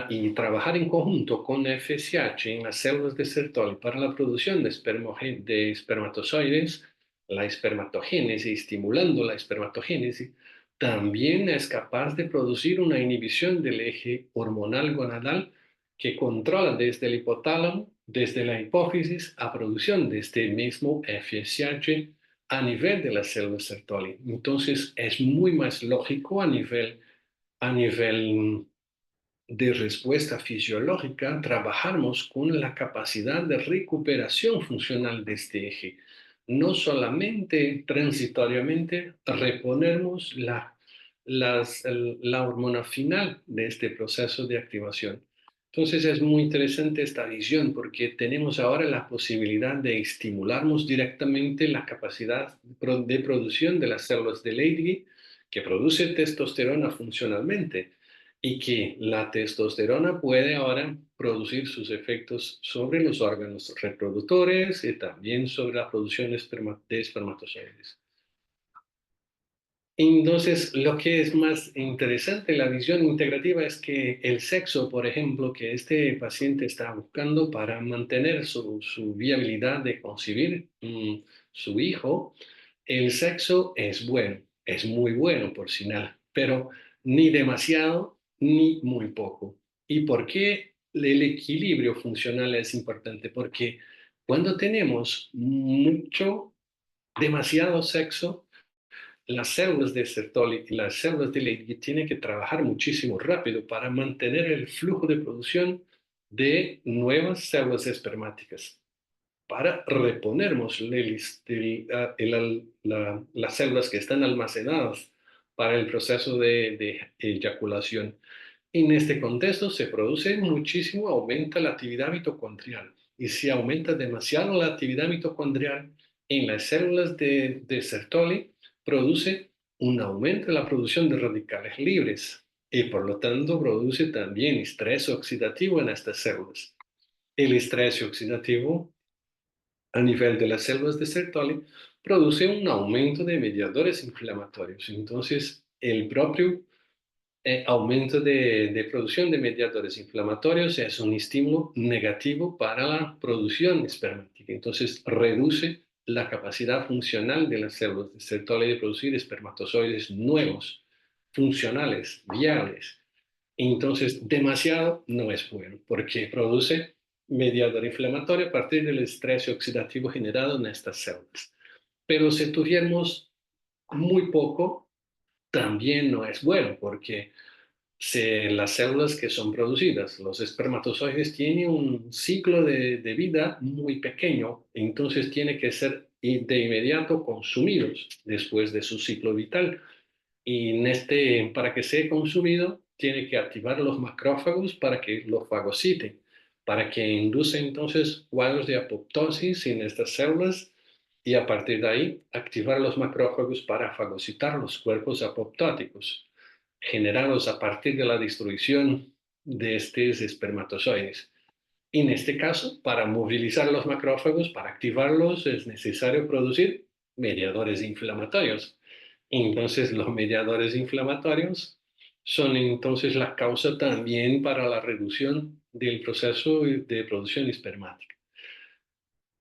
y trabajar en conjunto con FSH en las células de Sertoli para la producción de espermatozoides, la espermatogénesis, estimulando la espermatogénesis? También es capaz de producir una inhibición del eje hormonal gonadal que controla desde el hipotálamo, desde la hipófisis, a producción de este mismo FSH a nivel de las células Sertoli. Entonces, es muy más lógico a nivel de respuesta fisiológica, trabajamos con la capacidad de recuperación funcional de este eje. No solamente transitoriamente reponemos la hormona final de este proceso de activación. Entonces es muy interesante esta visión porque tenemos ahora la posibilidad de estimularnos directamente la capacidad de producción de las células de Leydig que produce testosterona funcionalmente y que la testosterona puede ahora producir sus efectos sobre los órganos reproductores y también sobre la producción de espermatozoides. Entonces, lo que es más interesante, la visión integrativa, es que el sexo, por ejemplo, que este paciente está buscando para mantener su viabilidad de concebir su hijo, el sexo es bueno, es muy bueno por señal, pero ni demasiado ni muy poco. ¿Y por qué el equilibrio funcional es importante? Porque cuando tenemos demasiado sexo, las células de Sertoli y las células de Leydig tienen que trabajar muchísimo rápido para mantener el flujo de producción de nuevas células espermáticas, para reponernos las células que están almacenadas para el proceso de eyaculación. En este contexto se produce muchísimo, aumenta la actividad mitocondrial. Y si aumenta demasiado la actividad mitocondrial en las células de Sertoli, produce un aumento en la producción de radicales libres y por lo tanto produce también estrés oxidativo en estas células. El estrés oxidativo a nivel de las células de Sertoli produce un aumento de mediadores inflamatorios. Entonces, el propio aumento de producción de mediadores inflamatorios es un estímulo negativo para la producción espermática. Entonces, reduce la capacidad funcional de las células de Sertoli de producir espermatozoides nuevos, funcionales, viables. Entonces, demasiado no es bueno porque produce mediador inflamatorio a partir del estrés oxidativo generado en estas células. Pero si tuviéramos muy poco, también no es bueno porque las células que son producidas, los espermatozoides, tienen un ciclo de vida muy pequeño, entonces tiene que ser de inmediato consumidos después de su ciclo vital. Y para que sea consumido, tiene que activar los macrófagos para que lo fagociten, para que induce entonces cuadros de apoptosis en estas células y a partir de ahí activar los macrófagos para fagocitar los cuerpos apoptóticos generados a partir de la destrucción de estos espermatozoides. En este caso, para movilizar los macrófagos, para activarlos, es necesario producir mediadores inflamatorios. Entonces, los mediadores inflamatorios son entonces la causa también para la reducción del proceso de producción espermática.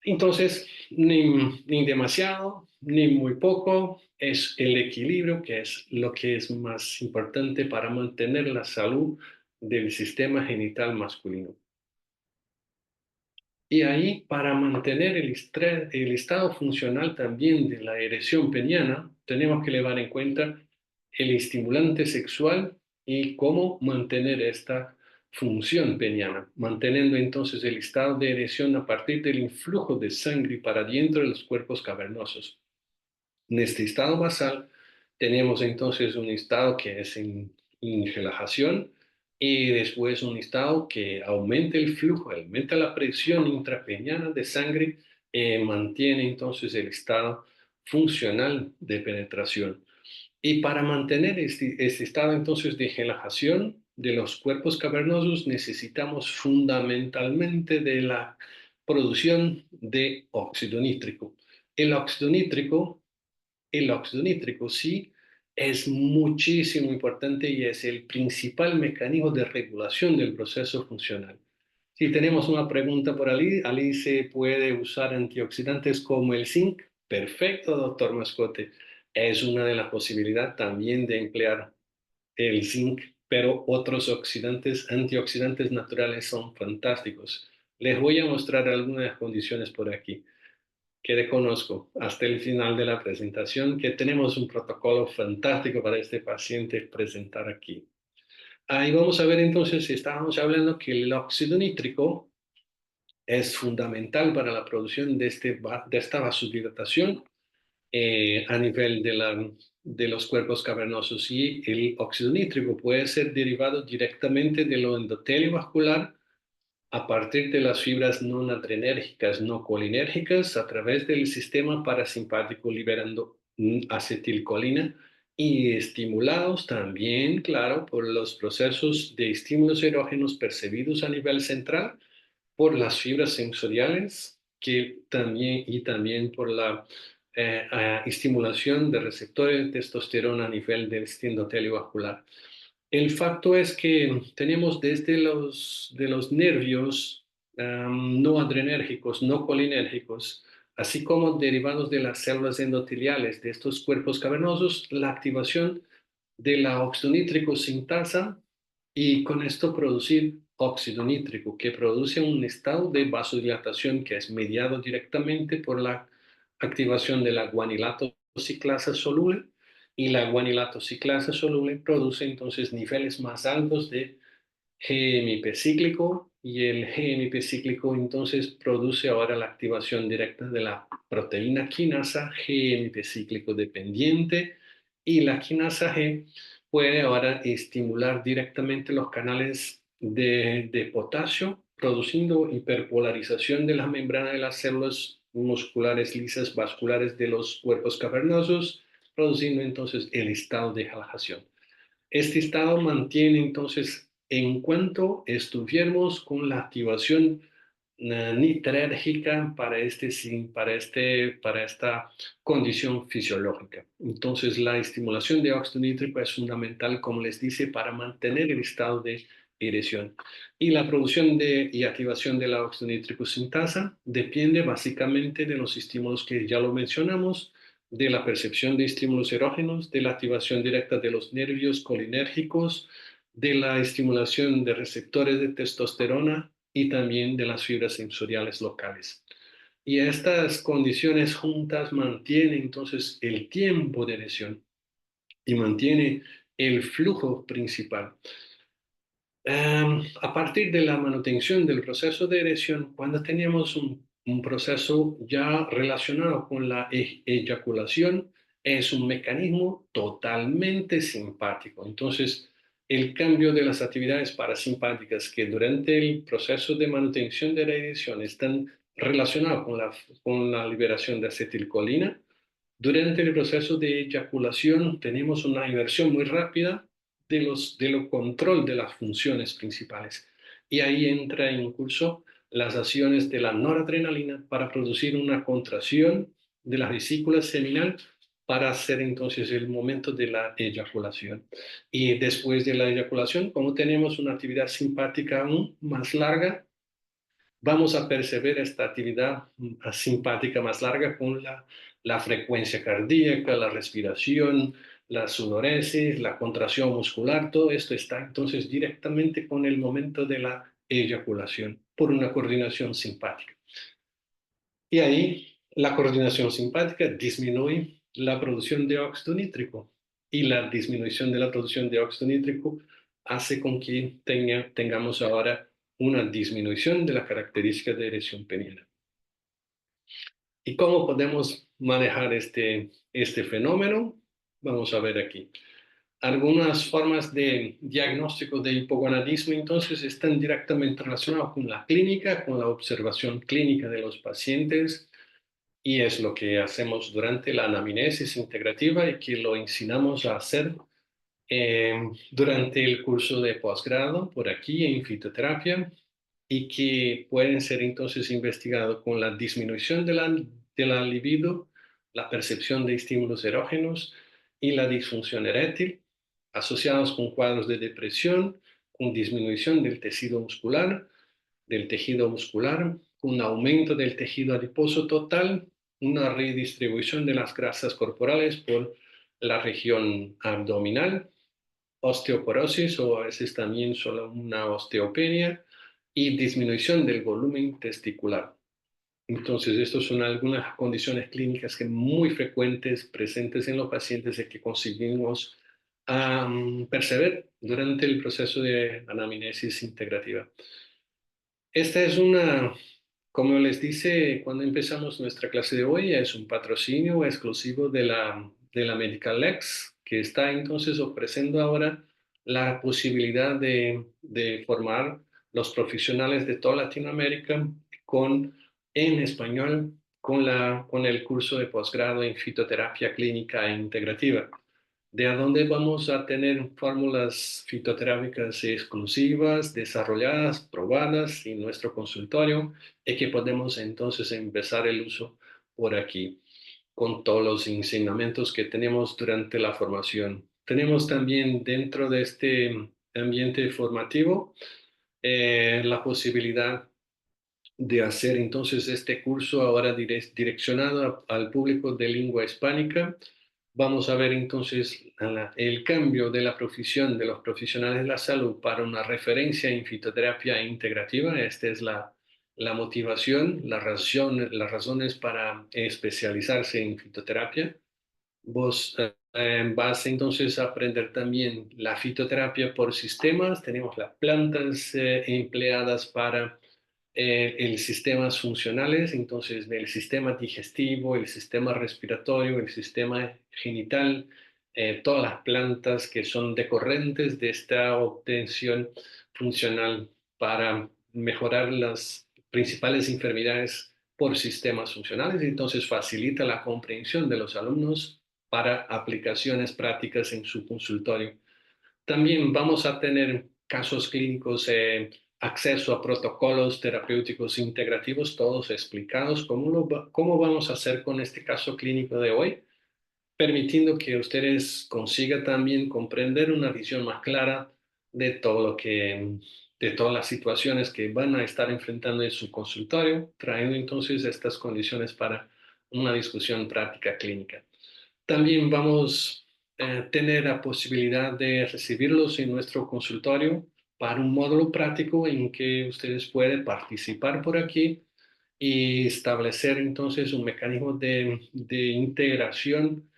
Entonces, ni demasiado, ni muy poco, es el equilibrio que es lo que es más importante para mantener la salud del sistema genital masculino. Y ahí, para mantener el estado funcional también de la erección peniana, tenemos que llevar en cuenta el estimulante sexual y cómo mantener esta función peniana, manteniendo entonces el estado de erección a partir del influjo de sangre para dentro de los cuerpos cavernosos. En este estado basal tenemos entonces un estado que es en relajación y después un estado que aumenta el flujo, aumenta la presión intrapeniana de sangre, mantiene entonces el estado funcional de penetración. Y para mantener este estado entonces de relajación de los cuerpos cavernosos necesitamos fundamentalmente de la producción de óxido nítrico. El óxido nítrico el óxido nítrico sí es muchísimo importante y es el principal mecanismo de regulación del proceso funcional. Si tenemos una pregunta por allí se puede usar antioxidantes como el zinc. Perfecto, doctor Mascote. Es una de las posibilidades también de emplear el zinc, pero otros antioxidantes naturales son fantásticos. Les voy a mostrar algunas condiciones por aquí que reconozco hasta el final de la presentación, que tenemos un protocolo fantástico para este paciente presentar aquí. Ahí vamos a ver entonces, si estábamos hablando que el óxido nítrico es fundamental para la producción de esta vasodilatación a nivel de los cuerpos cavernosos y el óxido nítrico puede ser derivado directamente de lo endotelio vascular a partir de las fibras no adrenérgicas, no colinérgicas, a través del sistema parasimpático liberando acetilcolina y estimulados también, claro, por los procesos de estímulos erógenos percibidos a nivel central, por las fibras sensoriales y también por la estimulación de receptores de testosterona a nivel del endotelio vascular. El facto es que tenemos desde de los nervios no adrenérgicos, no colinérgicos, así como derivados de las células endoteliales de estos cuerpos cavernosos, la activación de la óxido nítrico sintasa y con esto producir óxido nítrico, que produce un estado de vasodilatación que es mediado directamente por la activación de la guanilato ciclasa soluble y la guanilato ciclasa soluble produce entonces niveles más altos de GMP cíclico y el GMP cíclico entonces produce ahora la activación directa de la proteína quinasa GMP cíclico dependiente y la quinasa G puede ahora estimular directamente los canales de potasio produciendo hiperpolarización de la membrana de las células musculares lisas vasculares de los cuerpos cavernosos produciendo entonces el estado de relajación. Este estado mantiene entonces, en cuanto estuviéramos con la activación nitrérgica para esta condición fisiológica. Entonces, la estimulación de óxido nítrico es fundamental, como les dice, para mantener el estado de erección. Y la producción y activación de la óxido nítrico sintasa depende básicamente de los estímulos que ya lo mencionamos, de la percepción de estímulos erógenos, de la activación directa de los nervios colinérgicos, de la estimulación de receptores de testosterona y también de las fibras sensoriales locales. Y estas condiciones juntas mantienen entonces el tiempo de erección y mantiene el flujo principal. A partir de la manutención del proceso de erección, cuando tenemos un proceso ya relacionado con la eyaculación, es un mecanismo totalmente simpático. Entonces, el cambio de las actividades parasimpáticas que durante el proceso de manutención de la erección están relacionadas con la liberación de acetilcolina, durante el proceso de eyaculación tenemos una inversión muy rápida de lo control de las funciones principales. Y ahí entra en curso las acciones de la noradrenalina para producir una contracción de la vesícula seminal para hacer entonces el momento de la eyaculación. Y después de la eyaculación, como tenemos una actividad simpática aún más larga, vamos a percibir esta actividad simpática más larga con la frecuencia cardíaca, la respiración, la sudoresis, la contracción muscular, todo esto está entonces directamente con el momento de la eyaculación por una coordinación simpática. Y ahí la coordinación simpática disminuye la producción de óxido nítrico y la disminución de la producción de óxido nítrico hace con que tengamos ahora una disminución de la característica de erosión peniana. ¿Y cómo podemos manejar este fenómeno? Vamos a ver aquí. Algunas formas de diagnóstico de hipogonadismo entonces están directamente relacionadas con la clínica, con la observación clínica de los pacientes, y es lo que hacemos durante la anamnesis integrativa y que lo enseñamos a hacer durante el curso de posgrado por aquí en fitoterapia, y que pueden ser entonces investigados con la disminución de la libido, la percepción de estímulos erógenos y la disfunción eréctil, asociados con cuadros de depresión, con disminución del tejido muscular, un aumento del tejido adiposo total, una redistribución de las grasas corporales por la región abdominal, osteoporosis o a veces también solo una osteopenia y disminución del volumen testicular. Entonces, estas son algunas condiciones clínicas que muy frecuentes presentes en los pacientes y que conseguimos perceber durante el proceso de anamnesis integrativa. Esta es como les dice cuando empezamos nuestra clase de hoy, es un patrocinio exclusivo de la Medical Lex, que está entonces ofreciendo ahora la posibilidad de formar los profesionales de toda Latinoamérica en español con el curso de posgrado en fitoterapia clínica e integrativa, de a dónde vamos a tener fórmulas fitoterápicas exclusivas, desarrolladas, probadas en nuestro consultorio, y que podemos entonces empezar el uso por aquí, con todos los enseñamientos que tenemos durante la formación. Tenemos también dentro de este ambiente formativo la posibilidad de hacer entonces este curso ahora direccionado al público de lengua hispánica. Vamos a ver entonces el cambio de la profesión de los profesionales de la salud para una referencia en fitoterapia integrativa. Esta es la motivación, las razones para especializarse en fitoterapia. Vos vas entonces a aprender también la fitoterapia por sistemas. Tenemos las plantas empleadas para el sistemas funcionales, entonces del sistema digestivo, el sistema respiratorio, el sistema genital, todas las plantas que son decorrentes de esta obtención funcional para mejorar las principales enfermedades por sistemas funcionales. Entonces facilita la comprensión de los alumnos para aplicaciones prácticas en su consultorio. También vamos a tener casos clínicos, acceso a protocolos terapéuticos integrativos, todos explicados. ¿Cómo vamos a hacer con este caso clínico de hoy? Permitiendo que ustedes consigan también comprender una visión más clara de de todas las situaciones que van a estar enfrentando en su consultorio, trayendo entonces estas condiciones para una discusión práctica clínica. También vamos a tener la posibilidad de recibirlos en nuestro consultorio para un módulo práctico en que ustedes pueden participar por aquí y establecer entonces un mecanismo de integración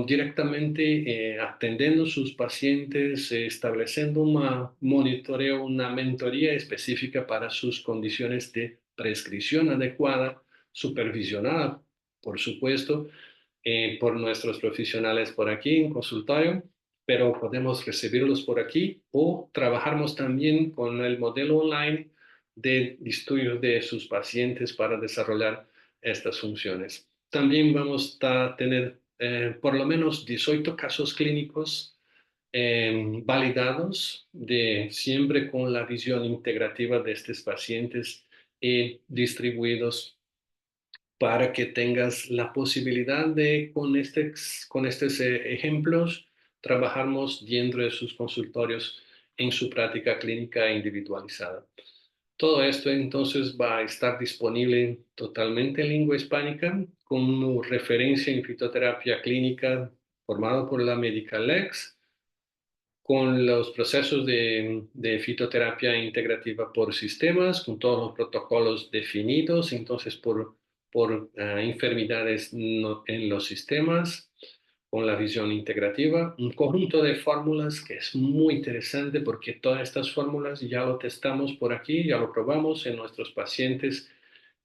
directamente atendiendo sus pacientes, estableciendo un monitoreo, una mentoría específica para sus condiciones de prescripción adecuada, supervisionada, por supuesto, por nuestros profesionales por aquí en consultorio, pero podemos recibirlos por aquí o trabajamos también con el modelo online de estudio de sus pacientes para desarrollar estas funciones. También vamos a tener por lo menos 18 casos clínicos validados, siempre con la visión integrativa de estos pacientes y distribuidos para que tengas la posibilidad de, con estos ejemplos, trabajamos dentro de sus consultorios en su práctica clínica individualizada. Todo esto entonces va a estar disponible totalmente en lengua hispánica, con referencia en fitoterapia clínica formado por la Medical Lex, con los procesos de fitoterapia integrativa por sistemas, con todos los protocolos definidos, entonces por enfermedades en los sistemas, con la visión integrativa, un conjunto de fórmulas que es muy interesante porque todas estas fórmulas ya lo testamos por aquí, ya lo probamos en nuestros pacientes.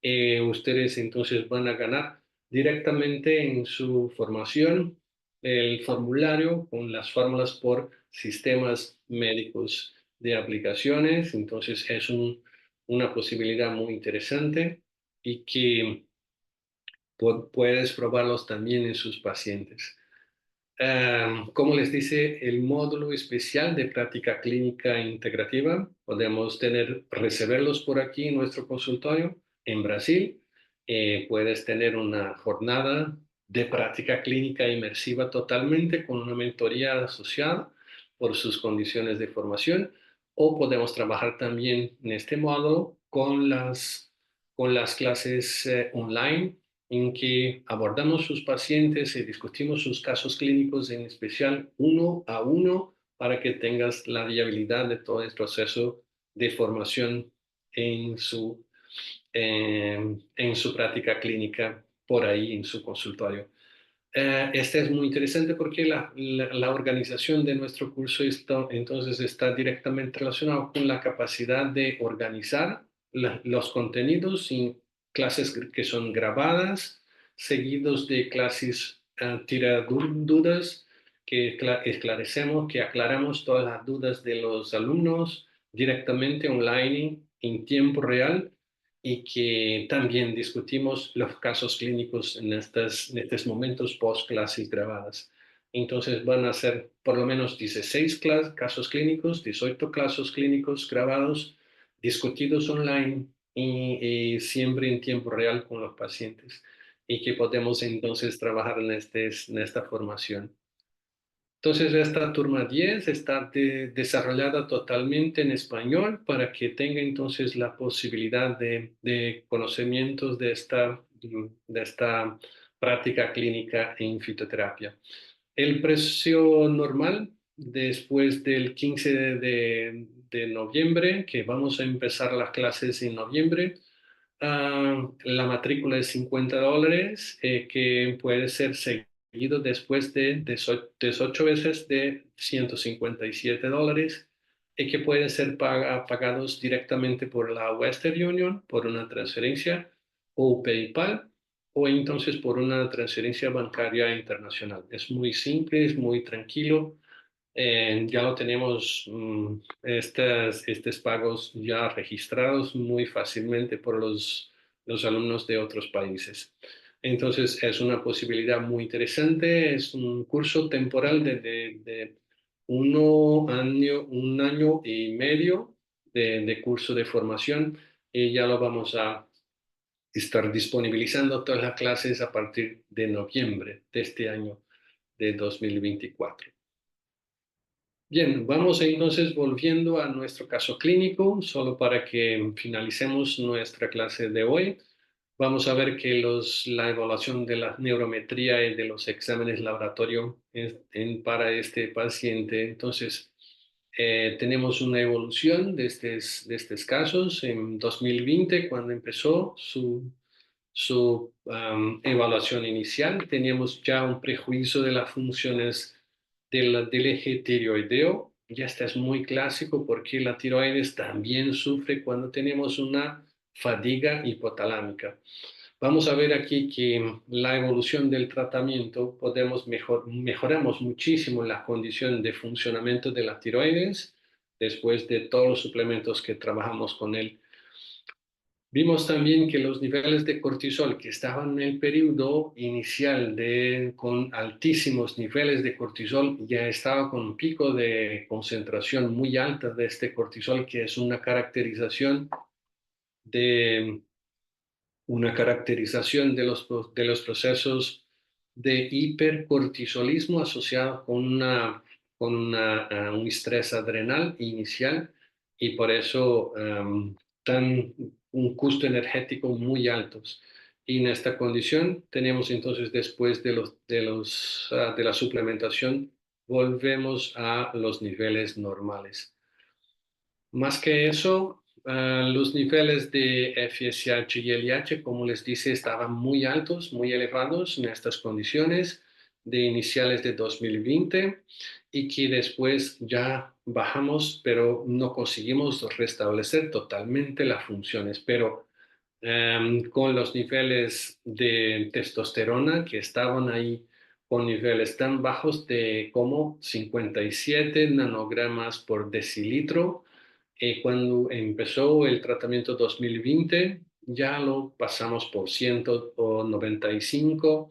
Ustedes entonces van a ganar directamente en su formación el formulario con las fórmulas por sistemas médicos de aplicaciones. Entonces es una posibilidad muy interesante y que puedes probarlos también en sus pacientes. Como les dice, el módulo especial de práctica clínica integrativa, podemos receberlos por aquí en nuestro consultorio en Brasil. Puedes tener una jornada de práctica clínica inmersiva totalmente con una mentoría asociada por sus condiciones de formación, o podemos trabajar también en este módulo con las clases online en que abordamos sus pacientes y discutimos sus casos clínicos, en especial uno a uno, para que tengas la viabilidad de todo el proceso de formación en en su práctica clínica por ahí en su consultorio. Este es muy interesante porque la organización de nuestro curso entonces está directamente relacionado con la capacidad de organizar los contenidos en clases que son grabadas, seguidos de clases tira dudas, que esclarecemos, que aclaramos todas las dudas de los alumnos directamente online en tiempo real, y que también discutimos los casos clínicos en estos momentos post clases grabadas. Entonces van a ser por lo menos 16 casos clínicos, 18 casos clínicos grabados, discutidos online y siempre en tiempo real con los pacientes, y que podemos entonces trabajar en esta formación. Entonces, esta turma 10 está desarrollada totalmente en español para que tenga entonces la posibilidad de conocimientos de esta práctica clínica en fitoterapia. El precio normal, después del 15 de noviembre, que vamos a empezar las clases en noviembre, la matrícula es $50, que puede ser seguido después de 18 veces de $157, y que pueden ser pagados directamente por la Western Union, por una transferencia, o PayPal, o entonces por una transferencia bancaria internacional. Es muy simple, es muy tranquilo. Ya lo tenemos, estos pagos ya registrados muy fácilmente por los alumnos de otros países. Entonces es una posibilidad muy interesante, es un curso temporal de un año y medio de curso de formación, y ya lo vamos a estar disponibilizando todas las clases a partir de noviembre de este año de 2024. Bien, vamos entonces volviendo a nuestro caso clínico, solo para que finalicemos nuestra clase de hoy. Vamos a ver que la evaluación de la neurometría y de los exámenes laboratorio para este paciente. Entonces, tenemos una evolución de estos casos. En 2020, cuando empezó su evaluación inicial, teníamos ya un prejuicio de las funciones del eje tiroideo. Ya este es muy clásico porque la tiroides también sufre cuando tenemos una fatiga hipotalámica. Vamos a ver aquí que la evolución del tratamiento mejoramos muchísimo la condición de funcionamiento de la tiroides después de todos los suplementos que trabajamos con él. Vimos también que los niveles de cortisol que estaban en el periodo inicial con altísimos niveles de cortisol, ya estaba con un pico de concentración muy alta de este cortisol, que es de, una caracterización de los procesos de hipercortisolismo asociado con un estrés adrenal inicial, y por eso un costo energético muy altos. Y en esta condición tenemos entonces, después de la suplementación, volvemos a los niveles normales. Más que eso, los niveles de FSH y LH, como les dice, estaban muy altos, muy elevados en estas condiciones, de iniciales de 2020 y que después ya bajamos, pero no conseguimos restablecer totalmente las funciones. Pero con los niveles de testosterona que estaban ahí con niveles tan bajos de como 57 nanogramas por decilitro. Cuando empezó el tratamiento 2020, ya lo pasamos por 195,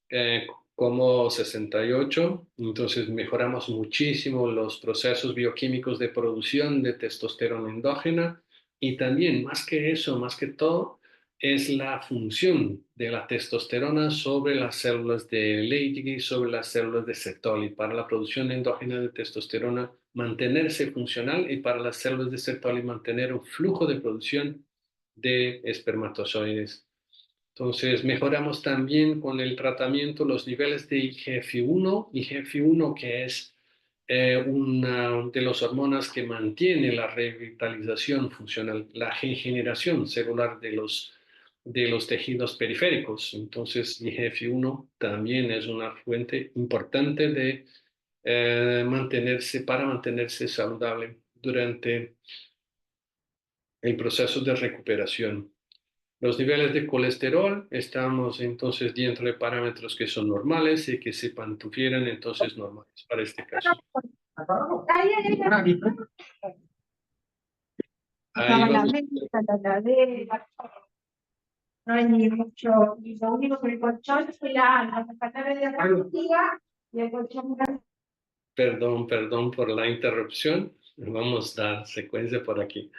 eh, como 68. Entonces mejoramos muchísimo los procesos bioquímicos de producción de testosterona endógena y también, más que eso, más que todo, es la función de la testosterona sobre las células de Leydig y sobre las células de Sertoli para la producción endógena de testosterona mantenerse funcional y para las células de Sertoli mantener un flujo de producción de espermatozoides. Entonces, mejoramos también con el tratamiento los niveles de IGF-1, IGF-1 que es una de las hormonas que mantiene la revitalización funcional, la regeneración celular de los tejidos periféricos. Entonces, IGF-1 también es una fuente importante de para mantenerse saludable durante el proceso de recuperación. Los niveles de colesterol, estamos entonces dentro de parámetros que son normales y que se mantuvieran entonces normales para este caso. Ahí Estaba la vamos. mesa, la heladera, no hay ni mucho, y lo único que el colchón fue la patana de la activa y el colchón. Perdón por la interrupción. Vamos a dar secuencia por aquí.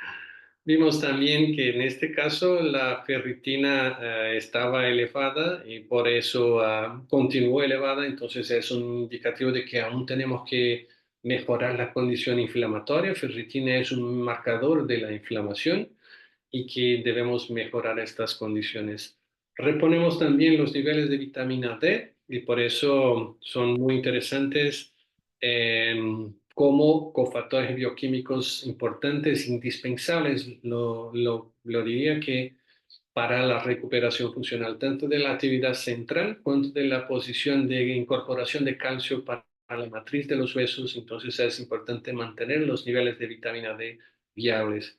Vimos también que en este caso la ferritina estaba elevada y por eso continuó elevada, entonces es un indicativo de que aún tenemos que mejorar la condición inflamatoria. Ferritina es un marcador de la inflamación y que debemos mejorar estas condiciones. Reponemos también los niveles de vitamina D y por eso son muy interesantes eh, como cofactores bioquímicos importantes, indispensables, lo diría que para la recuperación funcional, tanto de la actividad central cuanto de la posición de incorporación de calcio para la matriz de los huesos. Entonces es importante mantener los niveles de vitamina D viables.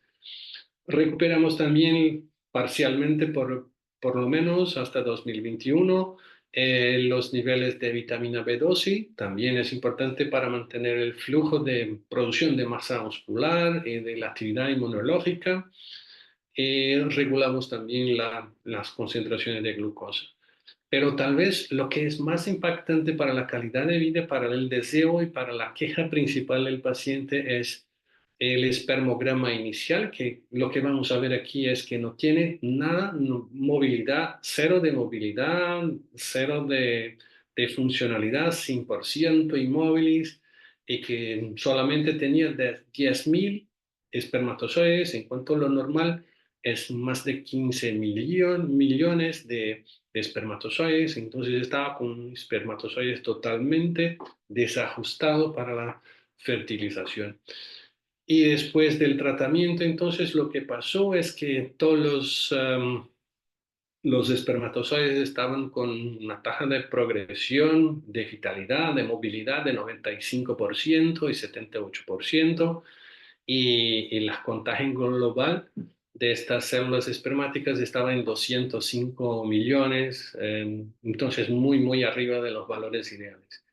Recuperamos también parcialmente, por lo menos hasta 2021, los niveles de vitamina B12. También es importante para mantener el flujo de producción de masa muscular y de la actividad inmunológica. Regulamos también las concentraciones de glucosa. Pero tal vez lo que es más impactante para la calidad de vida, para el deseo y para la queja principal del paciente es el espermograma inicial, que lo que vamos a ver aquí es que no tiene nada, movilidad, cero de funcionalidad, 100% inmóviles, y que solamente tenía 10.000 espermatozoides, en cuanto a lo normal es más de 15 millones de espermatozoides, entonces estaba con espermatozoides totalmente desajustado para la fertilización. Y después del tratamiento, entonces lo que pasó es que todos los espermatozoides estaban con una tasa de progresión, de vitalidad, de movilidad de 95% y 78%, y la contagio global de estas células espermáticas estaba en 205 millones, entonces muy arriba de los valores ideales.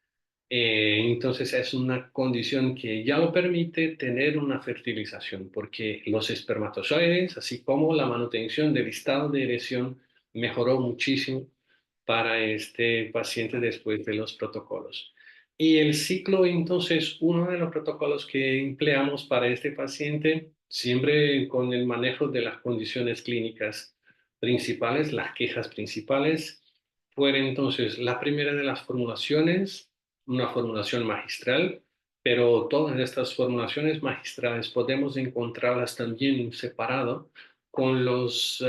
Entonces es una condición que ya lo permite tener una fertilización, porque los espermatozoides, así como la manutención del estado de erección, mejoró muchísimo para este paciente después de los protocolos. Y el ciclo, entonces, uno de los protocolos que empleamos para este paciente, siempre con el manejo de las condiciones clínicas principales, las quejas principales, fue entonces la primera de las formulaciones, una formulación magistral, pero todas estas formulaciones magistrales podemos encontrarlas también en separado con los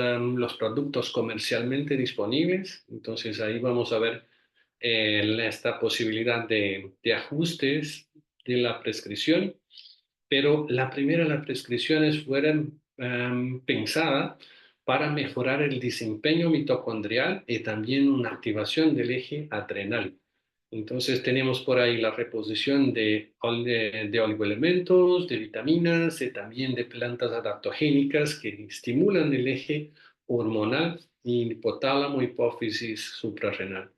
productos comercialmente disponibles. Entonces ahí vamos a ver esta posibilidad de ajustes de la prescripción, pero las prescripciones fueron pensadas para mejorar el desempeño mitocondrial y también una activación del eje adrenal. Entonces tenemos por ahí la reposición de oligoelementos, de vitaminas, y también de plantas adaptogénicas que estimulan el eje hormonal, hipotálamo, hipófisis suprarrenal.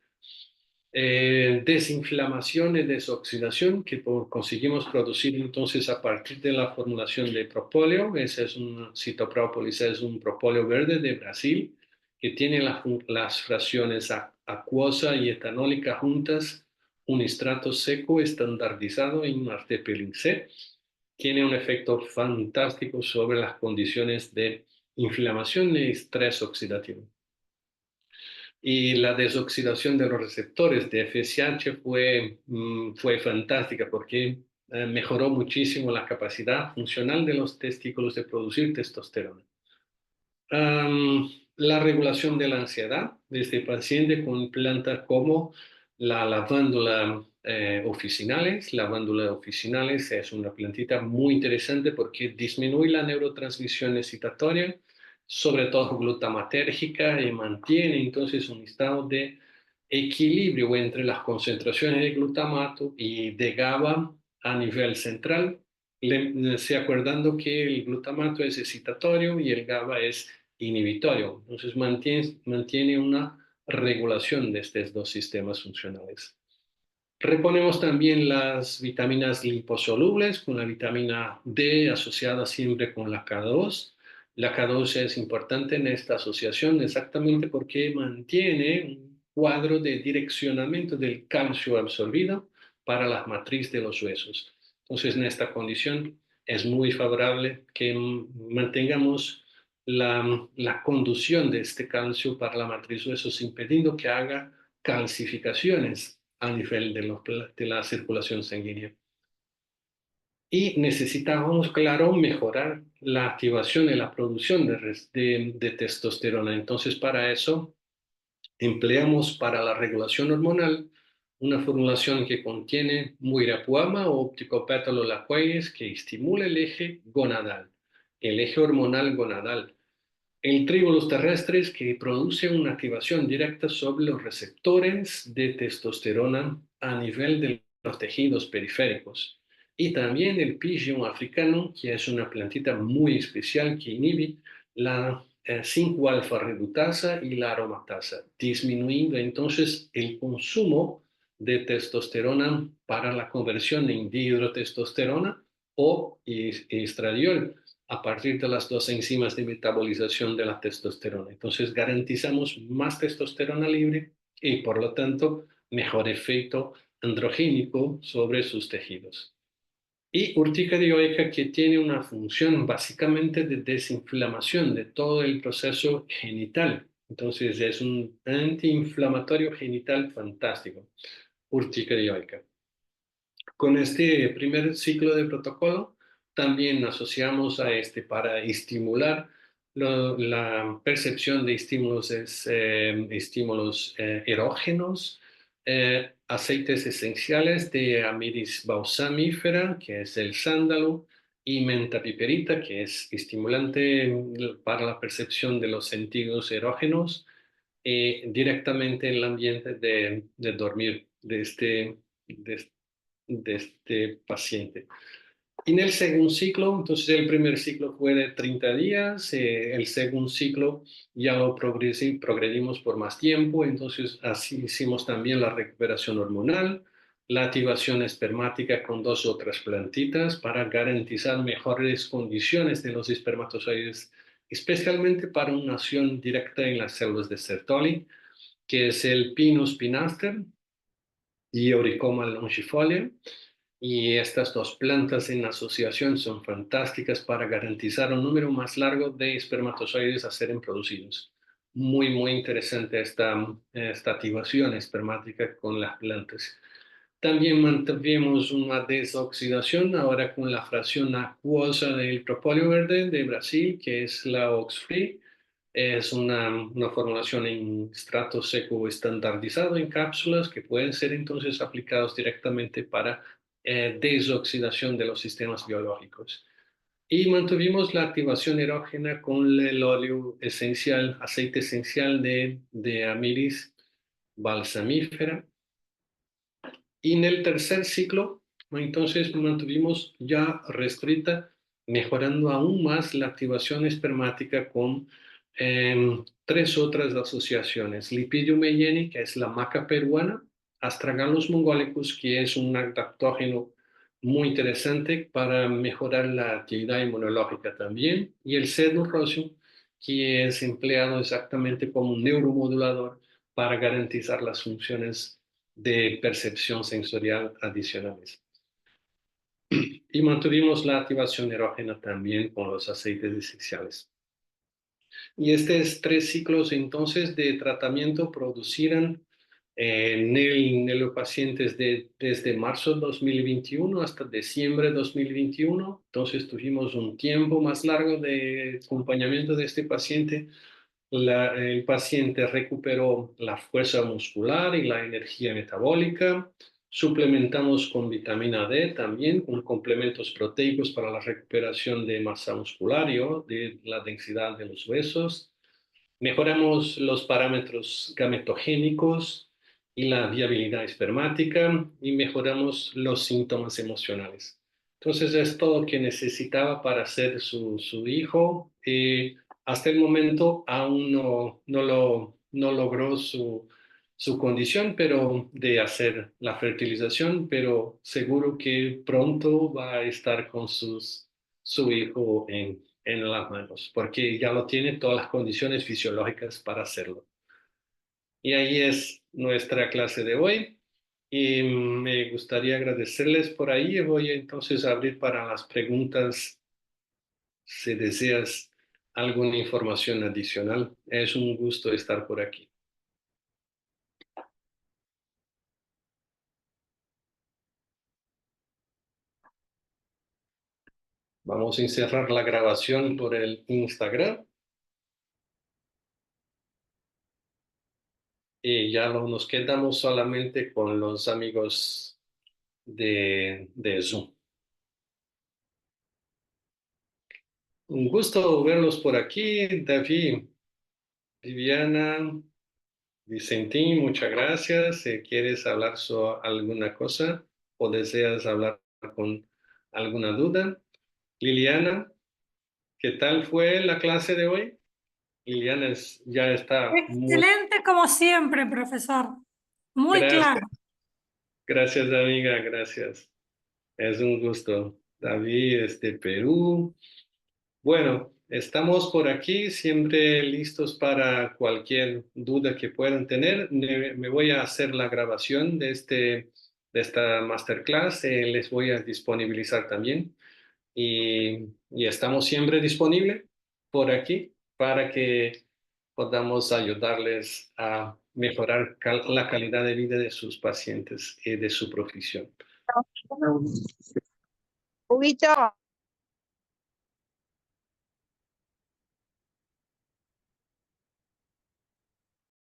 Desinflamación y desoxidación que conseguimos producir entonces a partir de la formulación de propóleo. Ese es un citoprópolis, es un propóleo verde de Brasil que tiene las fracciones acuosa y etanólica juntas, un estrato seco estandardizado en artepelin C. Tiene un efecto fantástico sobre las condiciones de inflamación y estrés oxidativo. Y la desoxidación de los receptores de FSH fue fantástica porque mejoró muchísimo la capacidad funcional de los testículos de producir testosterona. La regulación de la ansiedad de este paciente con plantas como la lavándula officinalis. La lavándula officinalis es una plantita muy interesante porque disminuye la neurotransmisión excitatoria, sobre todo glutamatérgica, y mantiene entonces un estado de equilibrio entre las concentraciones de glutamato y de GABA a nivel central, se acordando que el glutamato es excitatorio y el GABA es inhibitorio. Entonces mantiene una regulación de estos dos sistemas funcionales. Reponemos también las vitaminas liposolubles con la vitamina D asociada siempre con la K2. La K2 es importante en esta asociación exactamente porque mantiene un cuadro de direccionamiento del calcio absorbido para la matriz de los huesos. Entonces, en esta condición es muy favorable que mantengamos la conducción de este calcio para la matriz huesos, impidiendo que haga calcificaciones a nivel de la circulación sanguínea. Y necesitamos, claro, mejorar la activación y la producción de testosterona. Entonces, para eso, empleamos para la regulación hormonal una formulación que contiene muirapuama o opticopétalo-laqueis que estimula el eje gonadal, el eje hormonal gonadal. El tribulus terrestres que produce una activación directa sobre los receptores de testosterona a nivel de los tejidos periféricos. Y también el pigeon africano, que es una plantita muy especial que inhibe la 5-alfa redutasa y la aromatasa, disminuyendo entonces el consumo de testosterona para la conversión en dihidrotestosterona o estradiol a partir de las dos enzimas de metabolización de la testosterona. Entonces garantizamos más testosterona libre y por lo tanto mejor efecto androgénico sobre sus tejidos. Y urticaria dioica que tiene una función básicamente de desinflamación de todo el proceso genital. Entonces es un antiinflamatorio genital fantástico, urticaria dioica. Con este primer ciclo de protocolo, también asociamos a este para estimular la percepción de estímulos erógenos, aceites esenciales de Amyris balsamífera, que es el sándalo, y menta piperita, que es estimulante para la percepción de los sentidos erógenos, directamente en el ambiente de dormir de este paciente. Y en el segundo ciclo, entonces el primer ciclo fue de 30 días, el segundo ciclo ya lo progredimos por más tiempo, entonces así hicimos también la recuperación hormonal, la activación espermática con 2 otras plantitas para garantizar mejores condiciones de los espermatozoides, especialmente para una acción directa en las células de Sertoli, que es el Pinus pinaster y Euricoma longifolia. Y estas dos plantas en asociación son fantásticas para garantizar un número más largo de espermatozoides a ser producidos. Muy, muy interesante esta activación espermática con las plantas. También mantuvimos una desoxidación ahora con la fracción acuosa del propóleo verde de Brasil, que es la Oxfree. Es una formulación en estrato seco estandardizado en cápsulas que pueden ser entonces aplicados directamente para desoxidación de los sistemas biológicos. Y mantuvimos la activación erógena con el óleo esencial, aceite esencial de Amyris balsamífera, Y en el tercer ciclo, entonces mantuvimos ya restrita, mejorando aún más la activación espermática con 3 otras asociaciones. Lipidium meyeni, que es la maca peruana, Astragalus mongolicus, que es un adaptógeno muy interesante para mejorar la actividad inmunológica también, y el Sedum roseum, que es empleado exactamente como un neuromodulador para garantizar las funciones de percepción sensorial adicionales. Y mantuvimos la activación erógena también con los aceites esenciales. Y estos 3 ciclos entonces de tratamiento producirán en los pacientes desde marzo de 2021 hasta diciembre de 2021. Entonces tuvimos un tiempo más largo de acompañamiento de este paciente. El paciente recuperó la fuerza muscular y la energía metabólica. Suplementamos con vitamina D también, con complementos proteicos para la recuperación de masa muscular y de la densidad de los huesos. Mejoramos los parámetros gametogénicos y la viabilidad espermática y mejoramos los síntomas emocionales. Entonces es todo lo que necesitaba para ser su hijo. Hasta el momento aún no logró su condición pero de hacer la fertilización, pero seguro que pronto va a estar con su hijo en las manos, porque ya lo tiene todas las condiciones fisiológicas para hacerlo. Y ahí es nuestra clase de hoy. Y me gustaría agradecerles por ahí. Voy entonces a abrir para las preguntas si deseas alguna información adicional. Es un gusto estar por aquí. Vamos a encerrar la grabación por el Instagram. Y ya nos quedamos solamente con los amigos de Zoom. Un gusto verlos por aquí, David, Viviana, Vicentín, muchas gracias. Si quieres hablar sobre alguna cosa o deseas hablar con alguna duda. Liliana, ¿qué tal fue la clase de hoy? Liliana ya está muy... Excelente como siempre, profesor. Muy Gracias, claro. gracias amiga, gracias. Es un gusto. David es de Perú. Bueno, estamos por aquí, siempre listos para cualquier duda que puedan tener. Me voy a hacer la grabación de esta masterclass, les voy a disponibilizar también y estamos siempre disponibles por aquí para que podamos ayudarles a mejorar la calidad de vida de sus pacientes y de su profesión. Huguito.